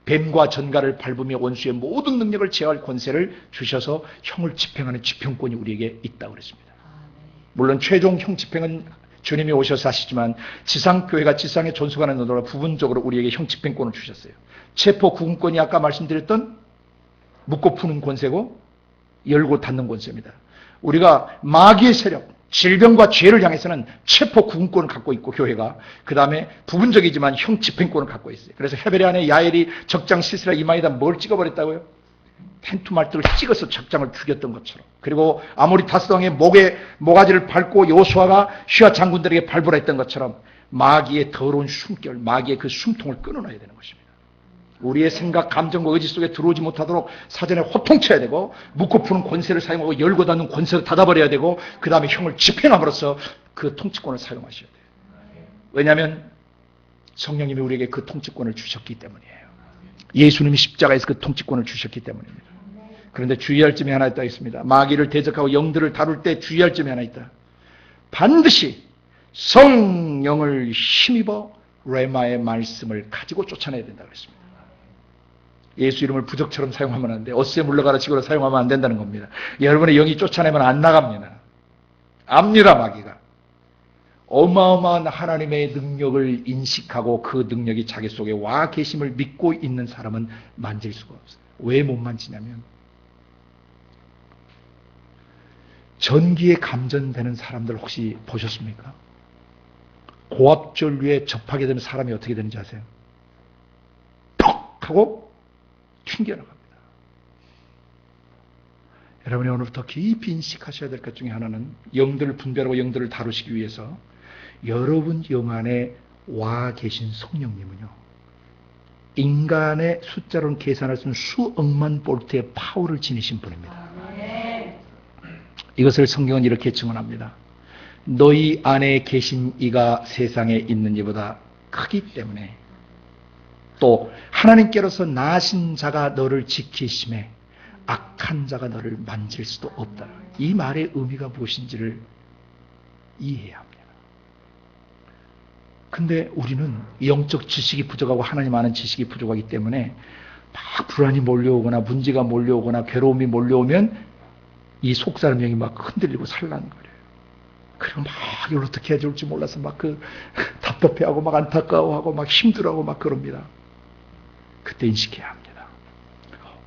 뱀과 전갈을 밟으며 원수의 모든 능력을 제어할 권세를 주셔서 형을 집행하는 집행권이 우리에게 있다고 그랬습니다. 물론 최종 형 집행은 주님이 오셔서 하시지만 지상교회가 지상에 존속하는 의도로 부분적으로 우리에게 형 집행권을 주셨어요. 체포 구금권이 아까 말씀드렸던 묶고 푸는 권세고 열고 닫는 권세입니다. 우리가 마귀의 세력, 질병과 죄를 향해서는 체포 구금권을 갖고 있고 교회가 그 다음에 부분적이지만 형 집행권을 갖고 있어요. 그래서 헤베레 안에 야엘이 적장 시스라 이마에다 뭘 찍어버렸다고요? 텐투 말뚝을 찍어서 적장을 죽였던 것처럼. 그리고 아모리 다스왕의 목에 모가지를 밟고 요수아가 휘하 장군들에게 발부라 했던 것처럼 마귀의 더러운 숨결, 마귀의 그 숨통을 끊어놔야 되는 것입니다. 우리의 생각, 감정과 의지 속에 들어오지 못하도록 사전에 호통쳐야 되고 묶고 푸는 권세를 사용하고 열고 닫는 권세를 닫아버려야 되고 그 다음에 형을 집행함으로써 그 통치권을 사용하셔야 돼요. 왜냐하면 성령님이 우리에게 그 통치권을 주셨기 때문이에요. 예수님이 십자가에서 그 통치권을 주셨기 때문입니다. 그런데 주의할 점이 하나 있다 있습니다. 마귀를 대적하고 영들을 다룰 때 주의할 점이 하나 있다. 반드시 성령을 힘입어 레마의 말씀을 가지고 쫓아내야 된다고 했습니다. 예수 이름을 부적처럼 사용하면 안 돼. 어스에 물러가라 식으로 사용하면 안 된다는 겁니다. 여러분의 영이 쫓아내면 안 나갑니다. 압니다 마귀가. 어마어마한 하나님의 능력을 인식하고 그 능력이 자기 속에 와 계심을 믿고 있는 사람은 만질 수가 없어요. 왜 못 만지냐면 전기에 감전되는 사람들 혹시 보셨습니까? 고압전류에 접하게 되면 사람이 어떻게 되는지 아세요? 퍽 하고 튕겨나갑니다. 여러분이 오늘부터 깊이 인식하셔야 될 것 중에 하나는 영들을 분별하고 영들을 다루시기 위해서 여러분 영 안에 와 계신 성령님은요, 인간의 숫자로는 계산할 수 있는 수억만 볼트의 파워를 지니신 분입니다. 이것을 성경은 이렇게 증언합니다. 너희 안에 계신 이가 세상에 있는 이보다 크기 때문에 또 하나님께로서 나신 자가 너를 지키심에 악한 자가 너를 만질 수도 없다. 이 말의 의미가 무엇인지를 이해해야 합니다. 근데 우리는 영적 지식이 부족하고 하나님 아는 지식이 부족하기 때문에 막 불안이 몰려오거나 문제가 몰려오거나 괴로움이 몰려오면 이 속사람 영이 막 흔들리고 살랑거려요. 그리고 막 이걸 어떻게 해야 될지 몰라서 막 답답해하고 막 안타까워하고 막 힘들어하고 막 그럽니다. 그때 인식해야 합니다.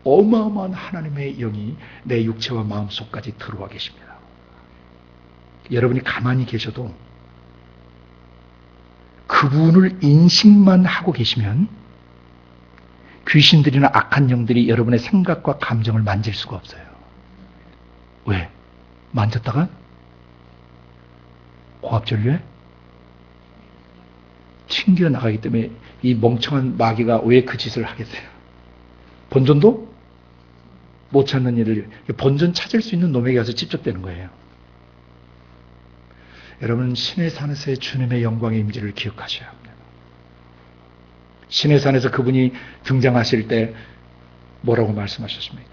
어마어마한 하나님의 영이 내 육체와 마음속까지 들어와 계십니다. 여러분이 가만히 계셔도 그분을 인식만 하고 계시면 귀신들이나 악한 영들이 여러분의 생각과 감정을 만질 수가 없어요. 왜? 만졌다가 고압전류에 튕겨나가기 때문에 이 멍청한 마귀가 왜 그 짓을 하겠어요? 본전도 못 찾는 일을 본전 찾을 수 있는 놈에게 가서 집적되는 거예요. 여러분 신의 산에서의 주님의 영광의 임재를 기억하셔야 합니다. 신의 산에서 그분이 등장하실 때 뭐라고 말씀하셨습니까?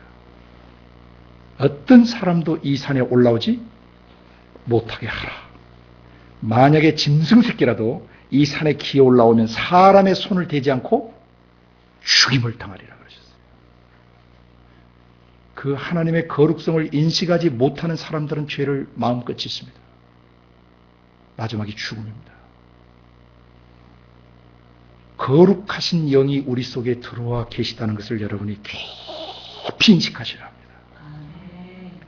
어떤 사람도 이 산에 올라오지 못하게 하라. 만약에 짐승 새끼라도 이 산에 기어 올라오면 사람의 손을 대지 않고 죽임을 당하리라 그러셨어요. 그 하나님의 거룩성을 인식하지 못하는 사람들은 죄를 마음껏 짓습니다. 마지막이 죽음입니다. 거룩하신 영이 우리 속에 들어와 계시다는 것을 여러분이 깊이 인식하시라 합니다.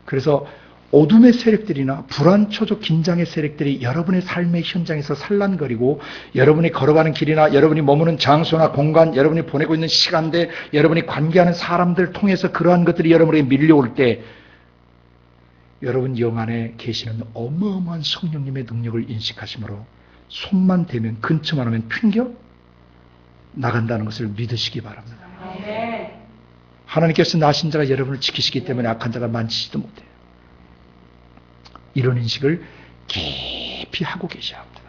그래서 어둠의 세력들이나 불안, 초조, 긴장의 세력들이 여러분의 삶의 현장에서 산란거리고 여러분이 걸어가는 길이나 여러분이 머무는 장소나 공간, 여러분이 보내고 있는 시간대, 여러분이 관계하는 사람들 통해서 그러한 것들이 여러분에게 밀려올 때 여러분 영 안에 계시는 어마어마한 성령님의 능력을 인식하심으로 손만 대면 근처만 하면 튕겨 나간다는 것을 믿으시기 바랍니다. 하나님께서 나신 자가 여러분을 지키시기 때문에 악한 자가 만지지도 못해요. 이런 인식을 깊이 하고 계셔야 합니다.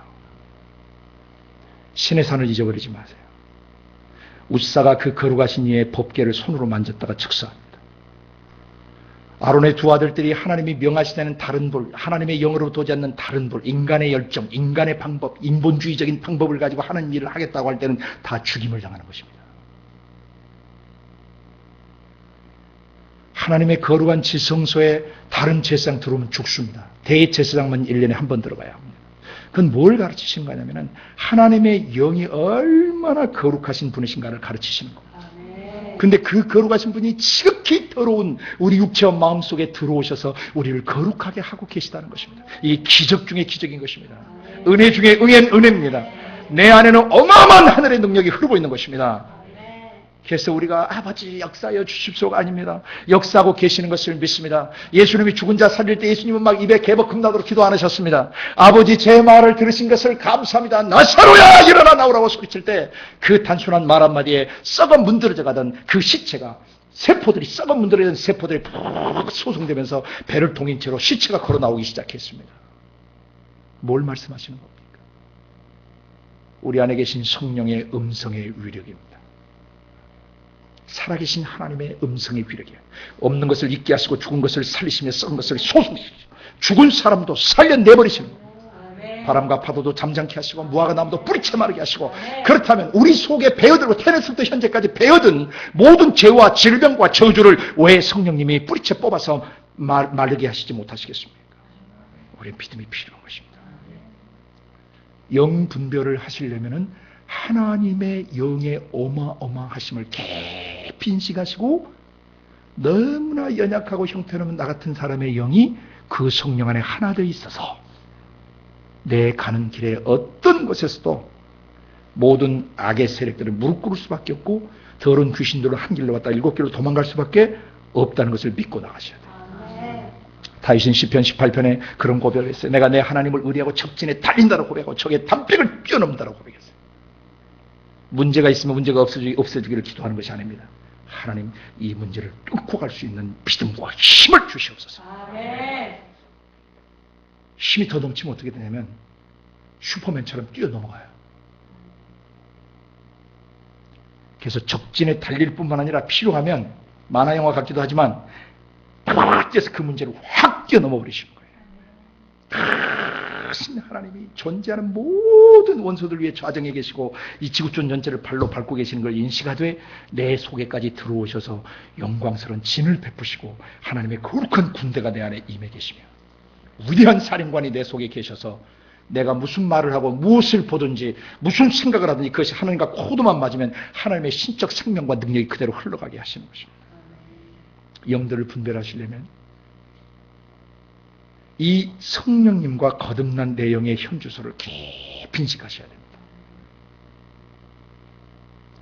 신의 산을 잊어버리지 마세요. 웃사가 그 거룩하신 이의 법궤를 손으로 만졌다가 즉사합니다. 아론의 두 아들들이 하나님이 명하시다는 다른 불, 하나님의 영으로 도지 않는 다른 불, 인간의 열정, 인간의 방법, 인본주의적인 방법을 가지고 하나님 일을 하겠다고 할 때는 다 죽임을 당하는 것입니다. 하나님의 거룩한 지성소에 다른 제사장 들어오면 죽습니다. 대제사장만 1년에 한 번 들어가야 합니다. 그건 뭘 가르치신 거냐면은 하나님의 영이 얼마나 거룩하신 분이신가를 가르치시는 겁니다. 근데 그 거룩하신 분이 지극히 더러운 우리 육체와 마음 속에 들어오셔서 우리를 거룩하게 하고 계시다는 것입니다. 이 기적 중에 기적인 것입니다. 은혜 중에 은혜입니다. 내 안에는 어마어마한 하늘의 능력이 흐르고 있는 것입니다. 그래서 우리가 아버지 역사하여 주십시오가 아닙니다. 역사하고 계시는 것을 믿습니다. 예수님이 죽은 자 살릴 때 예수님은 막 입에 개버금 나도록 기도 안 하셨습니다. 아버지 제 말을 들으신 것을 감사합니다. 나사로야 일어나 나오라고 소리칠 때 그 단순한 말 한마디에 썩어 문드러져 가던 그 시체가 세포들이 썩어 문드러진 세포들이 푹 소송되면서 배를 동인 채로 시체가 걸어 나오기 시작했습니다. 뭘 말씀하시는 겁니까? 우리 안에 계신 성령의 음성의 위력입니다. 살아계신 하나님의 음성의 위력이에요. 없는 것을 있게 하시고 죽은 것을 살리시며 썩은 것을 소송시키시고 죽은 사람도 살려내버리시는 거예요. 바람과 파도도 잠잠케 하시고 무화과 나무도 뿌리채 마르게 하시고 그렇다면 우리 속에 배어들고 태어났을부터 현재까지 배어든 모든 죄와 질병과 저주를 왜 성령님이 뿌리채 뽑아서 마르게 하시지 못하시겠습니까? 우리의 믿음이 필요한 것입니다. 영 분별을 하시려면은 하나님의 영의 어마어마하심을 깊이 인식하시고 너무나 연약하고 형편없는 나 같은 사람의 영이 그 성령 안에 하나 되어 있어서 내 가는 길에 어떤 곳에서도 모든 악의 세력들을 무릎 꿇을 수밖에 없고 더러운 귀신들은 한 길로 왔다 7길로 도망갈 수밖에 없다는 것을 믿고 나가셔야 돼요. 다윗은 시편 18편에 그런 고백을 했어요. 내가 내 하나님을 의뢰하고 적진에 달린다고 고백하고 적의 담백을 뛰어넘는다고 고백했어요. 문제가 있으면 문제가 없어지기를 기도하는 것이 아닙니다. 하나님 이 문제를 뚫고 갈 수 있는 믿음과 힘을 주시옵소서. 힘이 더 넘치면 어떻게 되냐면 슈퍼맨처럼 뛰어넘어가요. 그래서 적진에 달릴 뿐만 아니라 필요하면 만화 영화 같기도 하지만 팍 뛰어서 그 문제를 확 뛰어넘어 버리시는 거예요. 크신 하나님이 존재하는 모든 원소들 위해 좌정해 계시고 이 지구촌 전체를 발로 밟고 계시는 걸 인식하되 내 속에까지 들어오셔서 영광스러운 진을 베푸시고 하나님의 거룩한 군대가 내 안에 임해 계시며 위대한 사령관이 내 속에 계셔서 내가 무슨 말을 하고 무엇을 보든지 무슨 생각을 하든지 그것이 하나님과 코드만 맞으면 하나님의 신적 생명과 능력이 그대로 흘러가게 하시는 것입니다. 영들을 분별하시려면 이 성령님과 거듭난 내 영의 현주소를 깊이 인식하셔야 됩니다.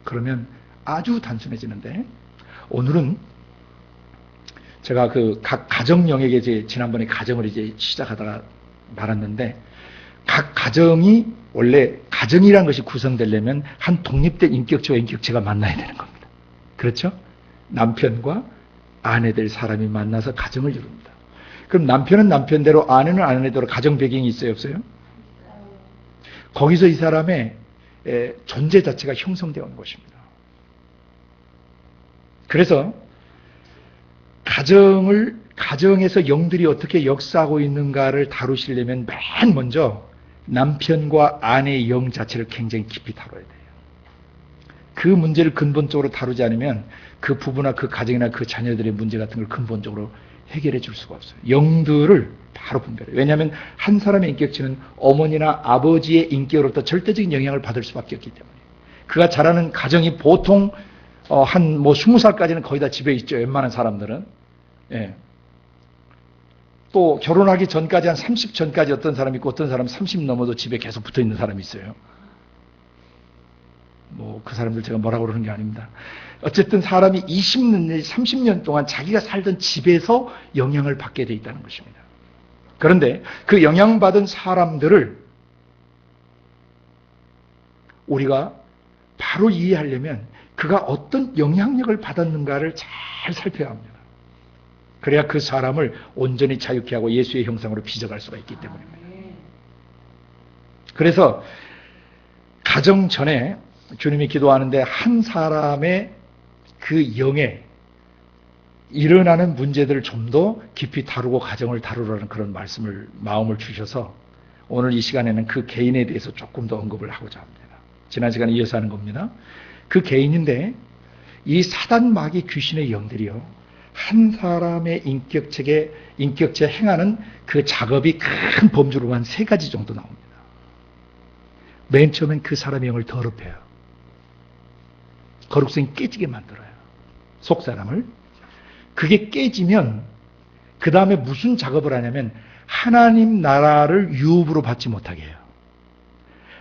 그러면 아주 단순해지는데 오늘은 제가 그 각 가정령에게 이제 지난번에 가정을 이제 시작하다가 말았는데 각 가정이 원래 가정이라는 것이 구성되려면 한 독립된 인격체와 인격체가 만나야 되는 겁니다. 그렇죠? 남편과 아내 될 사람이 만나서 가정을 이룹니다. 그럼 남편은 남편대로 아내는 아내대로 가정 배경이 있어요 없어요? 거기서 이 사람의 존재 자체가 형성되어 오는 것입니다. 그래서 가정에서 영들이 어떻게 역사하고 있는가를 다루시려면 맨 먼저 남편과 아내의 영 자체를 굉장히 깊이 다뤄야 돼요. 그 문제를 근본적으로 다루지 않으면 그 부부나 그 가정이나 그 자녀들의 문제 같은 걸 근본적으로 해결해 줄 수가 없어요. 영들을 바로 분별해요. 왜냐하면 한 사람의 인격체는 어머니나 아버지의 인격으로부터 절대적인 영향을 받을 수밖에 없기 때문에. 그가 자라는 가정이 보통 한 20살까지는 거의 다 집에 있죠. 웬만한 사람들은. 예. 또 결혼하기 전까지 한 30 전까지 어떤 사람이 있고 어떤 사람은 30 넘어도 집에 계속 붙어 있는 사람이 있어요. 그 사람들 제가 뭐라고 그러는 게 아닙니다. 어쨌든 사람이 20년, 30년 동안 자기가 살던 집에서 영향을 받게 돼 있다는 것입니다. 그런데 그 영향받은 사람들을 우리가 바로 이해하려면 그가 어떤 영향력을 받았는가를 잘 살펴야 합니다. 그래야 그 사람을 온전히 자유케 하고 예수의 형상으로 빚어갈 수가 있기 때문입니다. 그래서 가정 전에 주님이 기도하는데 한 사람의 그 영에 일어나는 문제들을 좀 더 깊이 다루고 가정을 다루라는 그런 마음을 주셔서 오늘 이 시간에는 그 개인에 대해서 조금 더 언급을 하고자 합니다. 지난 시간에 이어서 하는 겁니다. 그 개인인데 이 사단 마귀 귀신의 영들이요. 한 사람의 인격체에 행하는 그 작업이 큰 범주로 한 3가지 정도 나옵니다. 맨 처음엔 그 사람의 영을 더럽혀요. 거룩성이 깨지게 만들어요. 속 사람을. 그게 깨지면 그 다음에 무슨 작업을 하냐면 하나님 나라를 유업으로 받지 못하게 해요.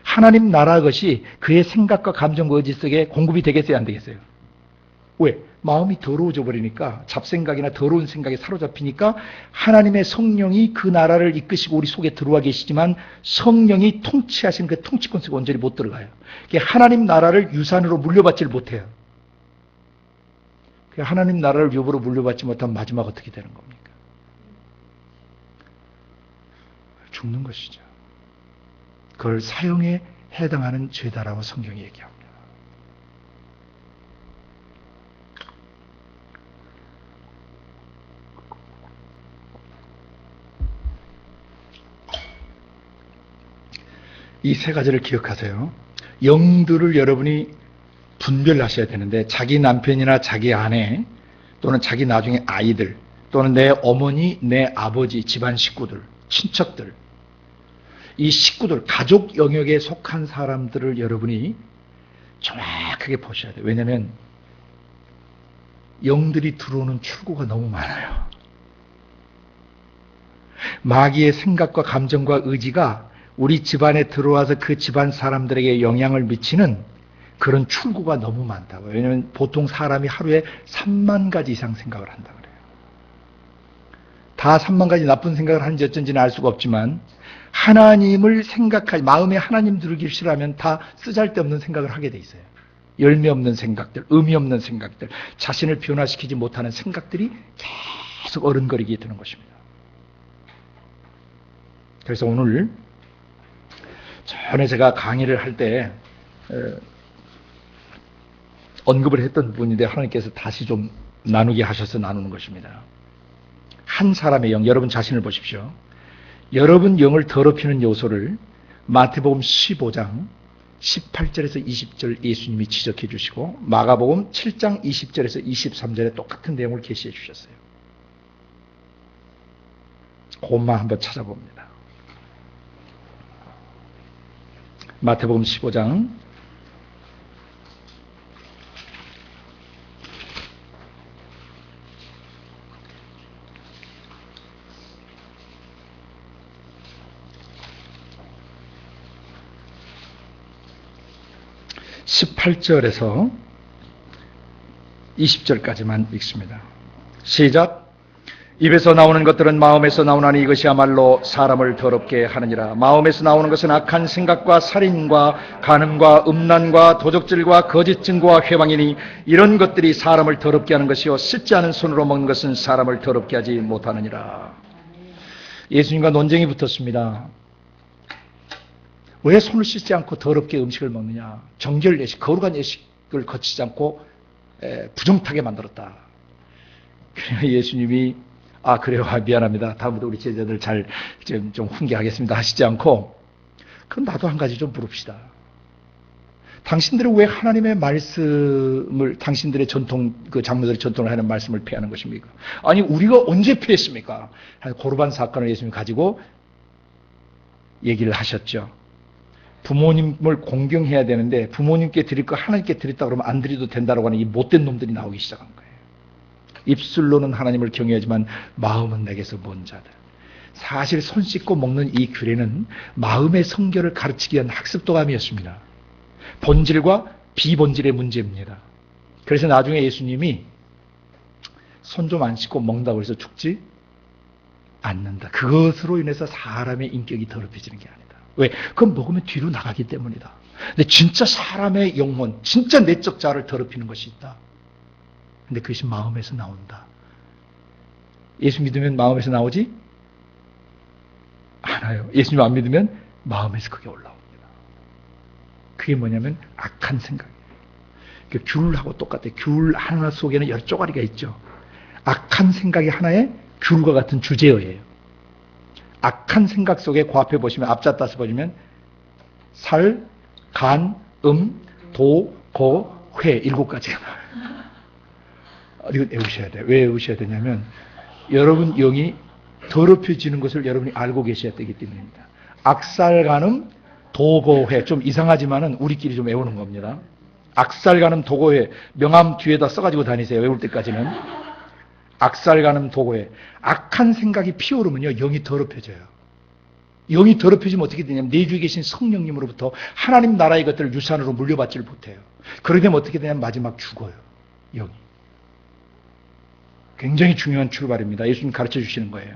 하나님 나라 것이 그의 생각과 감정과 의지 속에 공급이 되겠어요, 안 되겠어요? 왜? 마음이 더러워져 버리니까, 잡생각이나 더러운 생각에 사로잡히니까 하나님의 성령이 그 나라를 이끄시고 우리 속에 들어와 계시지만 성령이 통치하신 그 통치권 속에 온전히 못 들어가요. 하나님 나라를 유산으로 물려받지를 못해요. 하나님 나라를 유업으로 물려받지 못하면 마지막 어떻게 되는 겁니까? 죽는 것이죠. 그걸 사형에 해당하는 죄다라고 성경이 얘기합니다. 이 3가지를 기억하세요. 영들을 여러분이 분별하셔야 되는데 자기 남편이나 자기 아내 또는 자기 나중에 아이들 또는 내 어머니, 내 아버지, 집안 식구들, 친척들 이 식구들, 가족 영역에 속한 사람들을 여러분이 정확하게 보셔야 돼요. 왜냐하면 영들이 들어오는 출구가 너무 많아요. 마귀의 생각과 감정과 의지가 우리 집안에 들어와서 그 집안 사람들에게 영향을 미치는 그런 출구가 너무 많다고요. 왜냐하면 보통 사람이 하루에 3만 가지 이상 생각을 한다 그래요. 다 3만 가지 나쁜 생각을 하는지 어쩐지는 알 수가 없지만 하나님을 생각하지, 마음에 하나님 들기 싫어하면 다 쓰잘데없는 생각을 하게 돼 있어요. 열매 없는 생각들, 의미 없는 생각들, 자신을 변화시키지 못하는 생각들이 계속 어른거리게 되는 것입니다. 그래서 오늘 전에 제가 강의를 할 때 언급을 했던 부분인데 하나님께서 다시 좀 나누게 하셔서 나누는 것입니다. 한 사람의 영, 여러분 자신을 보십시오. 여러분 영을 더럽히는 요소를 마태복음 15장 18절에서 20절 예수님이 지적해 주시고 마가복음 7장 20절에서 23절에 똑같은 내용을 계시해 주셨어요. 그것만 한번 찾아봅니다. 마태복음 15장 18절에서 20절까지만 읽습니다. 시작. 입에서 나오는 것들은 마음에서 나오나니 이것이야말로 사람을 더럽게 하느니라. 마음에서 나오는 것은 악한 생각과 살인과 간음과 음란과 도적질과 거짓 증거와 회방이니 이런 것들이 사람을 더럽게 하는 것이요 씻지 않은 손으로 먹는 것은 사람을 더럽게 하지 못하느니라. 예수님과 논쟁이 붙었습니다. 왜 손을 씻지 않고 더럽게 음식을 먹느냐. 정결 예식, 거룩한 예식을 거치지 않고 부정타게 만들었다. 그래야 예수님이 그래요. 미안합니다. 다음부터 우리 제자들 좀 훈계하겠습니다. 하시지 않고 그럼 나도 한 가지 좀 물읍시다. 당신들은 왜 하나님의 말씀을, 당신들의 전통, 그 장로들의 전통을 하는 말씀을 폐하는 것입니까? 아니, 우리가 언제 폐했습니까? 고르반 사건을 예수님이 가지고 얘기를 하셨죠. 부모님을 공경해야 되는데 부모님께 드릴 거 하나님께 드렸다 그러면 안 드려도 된다고 하는 이 못된 놈들이 나오기 시작한 거예요. 입술로는 하나님을 경외하지만 마음은 내게서 먼 자들. 사실 손 씻고 먹는 이 규례는 마음의 성결을 가르치기 위한 학습도감이었습니다. 본질과 비본질의 문제입니다. 그래서 나중에 예수님이 손 좀 안 씻고 먹는다고 해서 죽지 않는다. 그것으로 인해서 사람의 인격이 더럽혀지는 게 아니다. 왜? 그건 먹으면 뒤로 나가기 때문이다. 근데 진짜 사람의 영혼, 진짜 내적 자아를 더럽히는 것이 있다. 근데 그것이 마음에서 나온다. 예수 믿으면 마음에서 나오지 않아요. 예수님 안 믿으면 마음에서 그게 올라옵니다. 그게 뭐냐면 악한 생각이에요. 그 귤하고 똑같아요. 귤 하나 속에는 여러 쪼가리가 있죠. 악한 생각이 하나의 귤과 같은 주제어예요. 악한 생각 속에 고앞에 보시면 앞자 따서 보시면 살, 간, 도, 고, 회 7가지가 나와요. 이거 외우셔야 돼요. 왜 외우셔야 되냐면 여러분 영이 더럽혀지는 것을 여러분이 알고 계셔야 되기 때문입니다. 악살간음, 도고회. 좀 이상하지만은 우리끼리 좀 외우는 겁니다. 악살간음, 도고회. 명함 뒤에다 써가지고 다니세요. 외울 때까지는. 악살간음, 도고회. 악한 생각이 피어오르면요, 영이 더럽혀져요. 영이 더럽혀지면 어떻게 되냐면 내 주위에 계신 성령님으로부터 하나님 나라의 것들을 유산으로 물려받지를 못해요. 그러게 되면 어떻게 되냐면 마지막 죽어요. 영이. 굉장히 중요한 출발입니다. 예수님 가르쳐 주시는 거예요.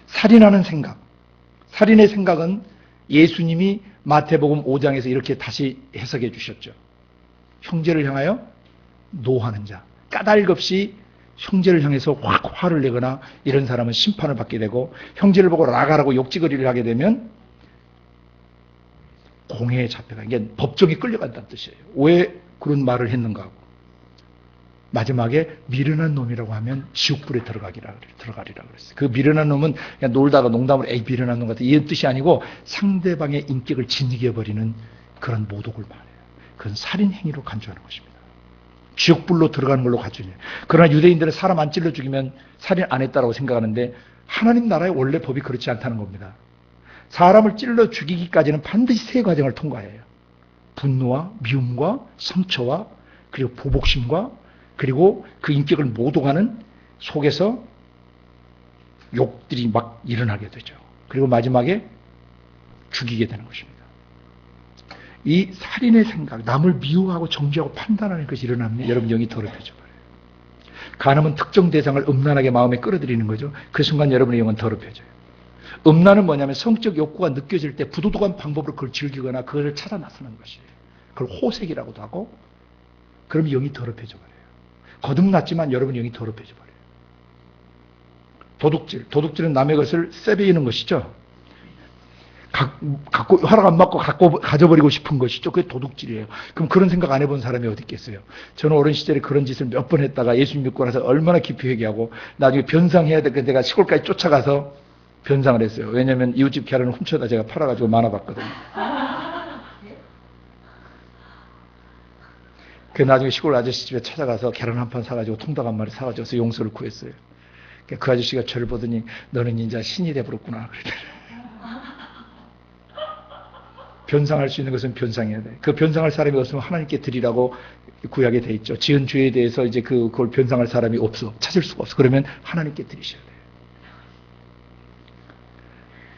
살인하는 생각. 살인의 생각은 예수님이 마태복음 5장에서 이렇게 다시 해석해 주셨죠. 형제를 향하여 노하는 자. 까닭 없이 형제를 향해서 확 화를 내거나 이런 사람은 심판을 받게 되고 형제를 보고 라가라고 욕지거리를 하게 되면 공회에 잡혀가. 이게 법정에 끌려간다는 뜻이에요. 왜 그런 말을 했는가 하고. 마지막에 미련한 놈이라고 하면 지옥불에 들어가리라 그랬어요. 그 미련한 놈은 그냥 놀다가 농담으로 에이 미련한 놈 같아 이런 뜻이 아니고 상대방의 인격을 짓이겨버리는 그런 모독을 말해요. 그건 살인 행위로 간주하는 것입니다. 지옥불로 들어가는 걸로 간주해요. 그러나 유대인들은 사람 안 찔러 죽이면 살인 안 했다고 생각하는데 하나님 나라의 원래 법이 그렇지 않다는 겁니다. 사람을 찔러 죽이기까지는 반드시 세 과정을 통과해요. 분노와 미움과 상처와 그리고 보복심과 그리고 그 인격을 모독하는 속에서 욕들이 막 일어나게 되죠. 그리고 마지막에 죽이게 되는 것입니다. 이 살인의 생각, 남을 미워하고 정죄하고 판단하는 것이 일어나면 여러분 영이 더럽혀져 버려요. 간음은 특정 대상을 음란하게 마음에 끌어들이는 거죠. 그 순간 여러분의 영은 더럽혀져요. 음란은 뭐냐면 성적 욕구가 느껴질 때 부도덕한 방법으로 그걸 즐기거나 그걸 찾아 나서는 것이에요. 그걸 호색이라고도 하고 그럼 영이 더럽혀져 버려요. 거듭났지만 여러분 영이 더럽혀져 버려요. 도둑질은 남의 것을 쎄베이는 것이죠. 갖고 허락 안 받고 가져버리고 싶은 것이죠. 그게 도둑질이에요. 그럼 그런 생각 안 해본 사람이 어디 있겠어요? 저는 어린 시절에 그런 짓을 몇 번 했다가 예수님 믿고 나서 얼마나 깊이 회개하고 나중에 변상해야 될 때 내가 시골까지 쫓아가서 변상을 했어요. 왜냐하면 이웃집 계란을 훔쳐다 제가 팔아가지고 만화봤거든요. 그 나중에 시골 아저씨 집에 찾아가서 계란 한 판 사가지고 통닭 한 마리 사가지고 용서를 구했어요. 그 아저씨가 저를 보더니 너는 이제 신이 돼버렸구나. 그러더라고요. 변상할 수 있는 것은 변상해야 돼. 그 변상할 사람이 없으면 하나님께 드리라고 구약에 돼 있죠. 지은 죄에 대해서 이제 그걸 변상할 사람이 없어. 찾을 수가 없어. 그러면 하나님께 드리셔야 돼요.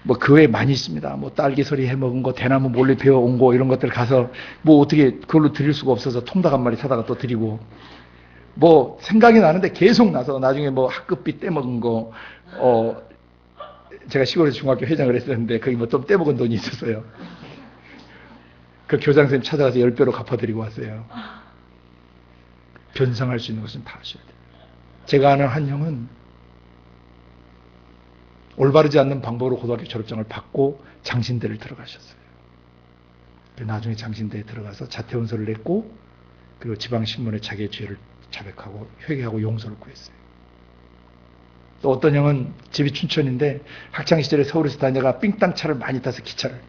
뭐 그 외에 많이 있습니다. 뭐 딸기서리 해먹은 거, 대나무 몰래 베어온 거 이런 것들 가서 뭐 어떻게 그걸로 드릴 수가 없어서 통닭 한 마리 사다가 또 드리고 뭐 생각이 나는데 계속 나서 나중에 뭐 학급비 떼먹은 거 제가 시골에서 중학교 회장을 했었는데 거기 뭐 좀 떼먹은 돈이 있었어요. 그 교장선생님 찾아가서 10배로 갚아드리고 왔어요. 변상할 수 있는 것은 다 하셔야 돼요. 제가 아는 한 형은 올바르지 않는 방법으로 고등학교 졸업장을 받고 장신대를 들어가셨어요. 나중에 장신대에 들어가서 자퇴원서를 냈고 그리고 지방신문에 자기의 죄를 자백하고 회개하고 용서를 구했어요. 또 어떤 형은 집이 춘천인데 학창시절에 서울에서 다니다가 삥땅차를 많이 타서 기차를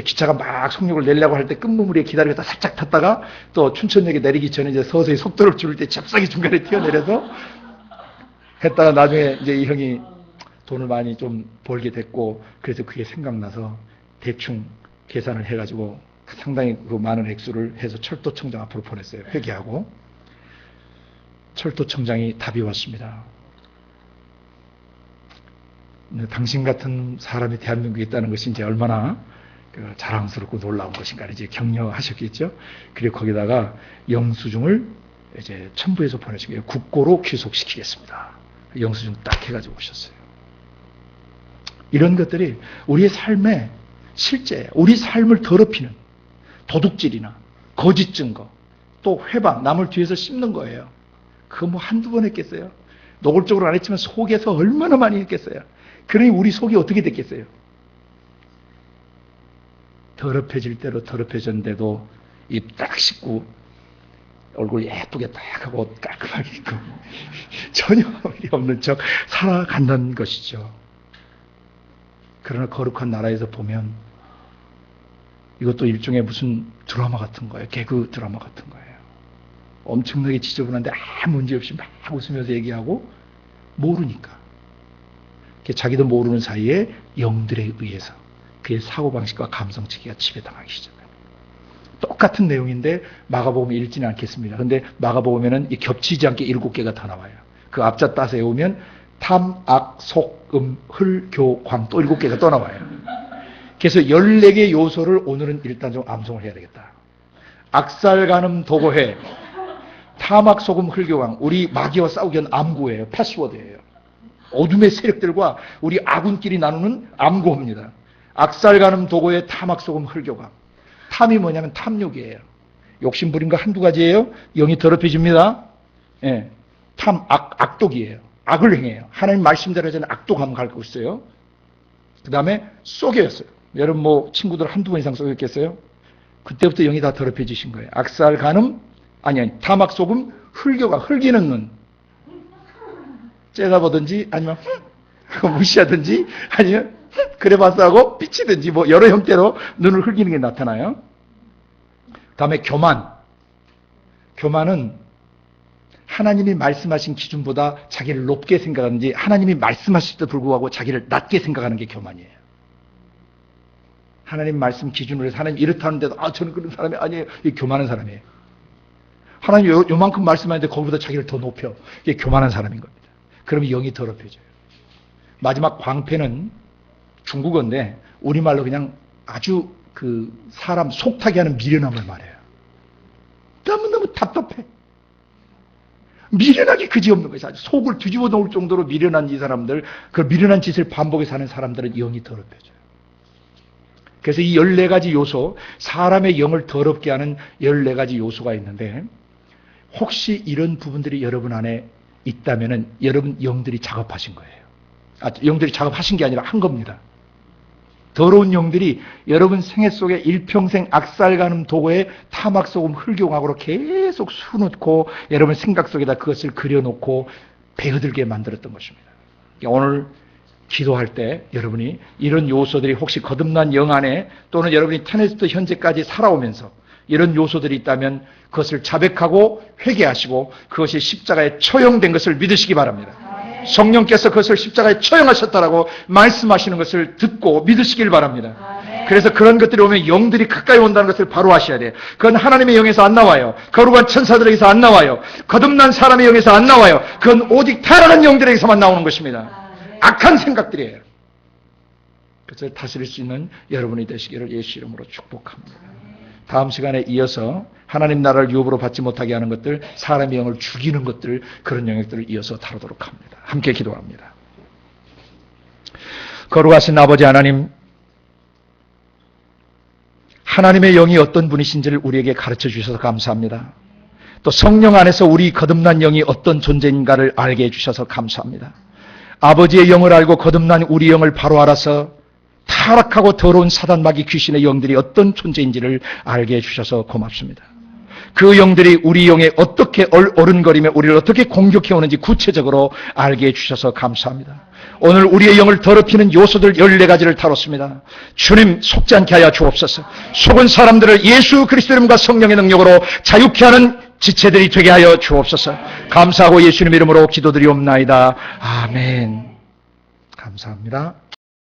기차가 막 속력을 내려고 할 때 끝무무리에 기다리다가 살짝 탔다가 또 춘천역에 내리기 전에 이제 서서히 속도를 줄일 때 잽싸게 중간에 뛰어내려서 했다가 나중에 이제 이 형이 돈을 많이 좀 벌게 됐고, 그래서 그게 생각나서 대충 계산을 해가지고 상당히 그 많은 액수를 해서 철도청장 앞으로 보냈어요. 회계하고. 철도청장이 답이 왔습니다. 당신 같은 사람이 대한민국에 있다는 것이 이제 얼마나 자랑스럽고 놀라운 것인가 이제 격려하셨겠죠. 그리고 거기다가 영수증을 이제 첨부해서 보내신 거예요. 국고로 귀속시키겠습니다. 영수증 딱 해가지고 오셨어요. 이런 것들이 우리의 삶에 실제 우리 삶을 더럽히는 도둑질이나 거짓 증거, 또 회방, 남을 뒤에서 씹는 거예요. 그거 뭐 한두 번 했겠어요? 노골적으로 안 했지만 속에서 얼마나 많이 했겠어요? 그러니 우리 속이 어떻게 됐겠어요? 더럽혀질 대로 더럽혀졌는데도 입 딱 씻고 얼굴 예쁘게 딱 하고 옷 깔끔하게 입고 전혀 어이 없는 척 살아간다는 것이죠. 그러나 거룩한 나라에서 보면 이것도 일종의 무슨 드라마 같은 거예요. 개그 드라마 같은 거예요. 엄청나게 지저분한데 아무 문제 없이 막 웃으면서 얘기하고 모르니까. 자기도 모르는 사이에 영들에 의해서 그의 사고방식과 감성체계가 지배당하기 시작합니다. 똑같은 내용인데 마가복음 읽지는 않겠습니다. 근데 마가복음에는 이 겹치지 않게 7개가 다 나와요. 그 앞자 따서 외우면 탐, 악, 속, 흘, 교, 광 또 7개가 또 나와요. 그래서 14개 요소를 오늘은 일단 좀 암송을 해야 되겠다. 악살, 간음, 도고해, 탐악, 속음, 흘교광, 우리 마귀와 싸우기 위한 암구예요. 패스워드예요. 어둠의 세력들과 우리 아군끼리 나누는 암구입니다. 악살, 간음, 도고해, 탐악, 속음, 흘교광. 탐이 뭐냐면 탐욕이에요. 욕심부린 거 한두 가지예요. 영이 더럽혀집니다. 예. 탐, 악독이에요. 악을 행해요. 하나님 말씀대로 하자는 악독함을 갖고 있어요. 그 다음에 속여였어요. 여러분 뭐 친구들 한두 번 이상 속였겠어요? 그때부터 영이 다 더럽혀지신 거예요. 악살, 간음, 아니 탐악, 속음, 흘교가 흘기는 눈. 째다보든지 아니면 하고 무시하든지 아니면 그래 봤어 하고 삐치든지 뭐 여러 형태로 눈을 흘기는 게 나타나요. 그 다음에 교만. 교만은 하나님이 말씀하신 기준보다 자기를 높게 생각하는지 하나님이 말씀하실 때 불구하고 자기를 낮게 생각하는 게 교만이에요. 하나님 말씀 기준으로 해서 하나님 이렇다는데도 저는 그런 사람이 아니에요. 이게 교만한 사람이에요. 하나님 요만큼 말씀하는데 거기보다 자기를 더 높여. 이게 교만한 사람인 겁니다. 그러면 영이 더럽혀져요. 마지막 광패는 중국어인데 우리말로 그냥 아주 그 사람 속타게 하는 미련함을 말해요. 너무너무 답답해. 미련하기 그지없는 것이 아주 속을 뒤집어 놓을 정도로 미련한 이 사람들, 그 미련한 짓을 반복해 사는 사람들은 영이 더럽혀져요. 그래서 이 14가지 요소, 사람의 영을 더럽게 하는 14가지 요소가 있는데 혹시 이런 부분들이 여러분 안에 있다면은 여러분 영들이 작업하신 거예요. 영들이 작업하신 게 아니라 한 겁니다. 더러운 영들이 여러분 생애 속에 일평생 악살, 간음, 도고에 탐악, 속음, 흘교광으로 계속 수놓고 여러분 생각 속에다 그것을 그려놓고 배어들게 만들었던 것입니다. 오늘 기도할 때 여러분이 이런 요소들이 혹시 거듭난 영 안에 또는 여러분이 태어나서부터 현재까지 살아오면서 이런 요소들이 있다면 그것을 자백하고 회개하시고 그것이 십자가에 처형된 것을 믿으시기 바랍니다. 성령께서 그것을 십자가에 처형하셨다라고 말씀하시는 것을 듣고 믿으시길 바랍니다. 그래서 그런 것들이 오면 영들이 가까이 온다는 것을 바로 아셔야 돼요. 그건 하나님의 영에서 안 나와요. 거룩한 천사들에게서 안 나와요. 거듭난 사람의 영에서 안 나와요. 그건 오직 타락한 영들에게서만 나오는 것입니다. 악한 생각들이에요. 그것을 다스릴 수 있는 여러분이 되시기를 예수 이름으로 축복합니다. 다음 시간에 이어서 하나님 나라를 유업으로 받지 못하게 하는 것들, 사람의 영을 죽이는 것들, 그런 영역들을 이어서 다루도록 합니다. 함께 기도합니다. 거룩하신 아버지 하나님, 하나님의 영이 어떤 분이신지를 우리에게 가르쳐 주셔서 감사합니다. 또 성령 안에서 우리 거듭난 영이 어떤 존재인가를 알게 해주셔서 감사합니다. 아버지의 영을 알고 거듭난 우리 영을 바로 알아서 타락하고 더러운 사단 마귀 귀신의 영들이 어떤 존재인지를 알게 해주셔서 고맙습니다. 그 영들이 우리 영에 어떻게 어른거리며 우리를 어떻게 공격해오는지 구체적으로 알게 해주셔서 감사합니다. 오늘 우리의 영을 더럽히는 요소들 14가지를 다뤘습니다. 주님 속지 않게 하여 주옵소서. 속은 사람들을 예수 그리스도 이름과 성령의 능력으로 자유케 하는 지체들이 되게 하여 주옵소서. 감사하고 예수님 이름으로 기도드리옵나이다. 아멘. 감사합니다.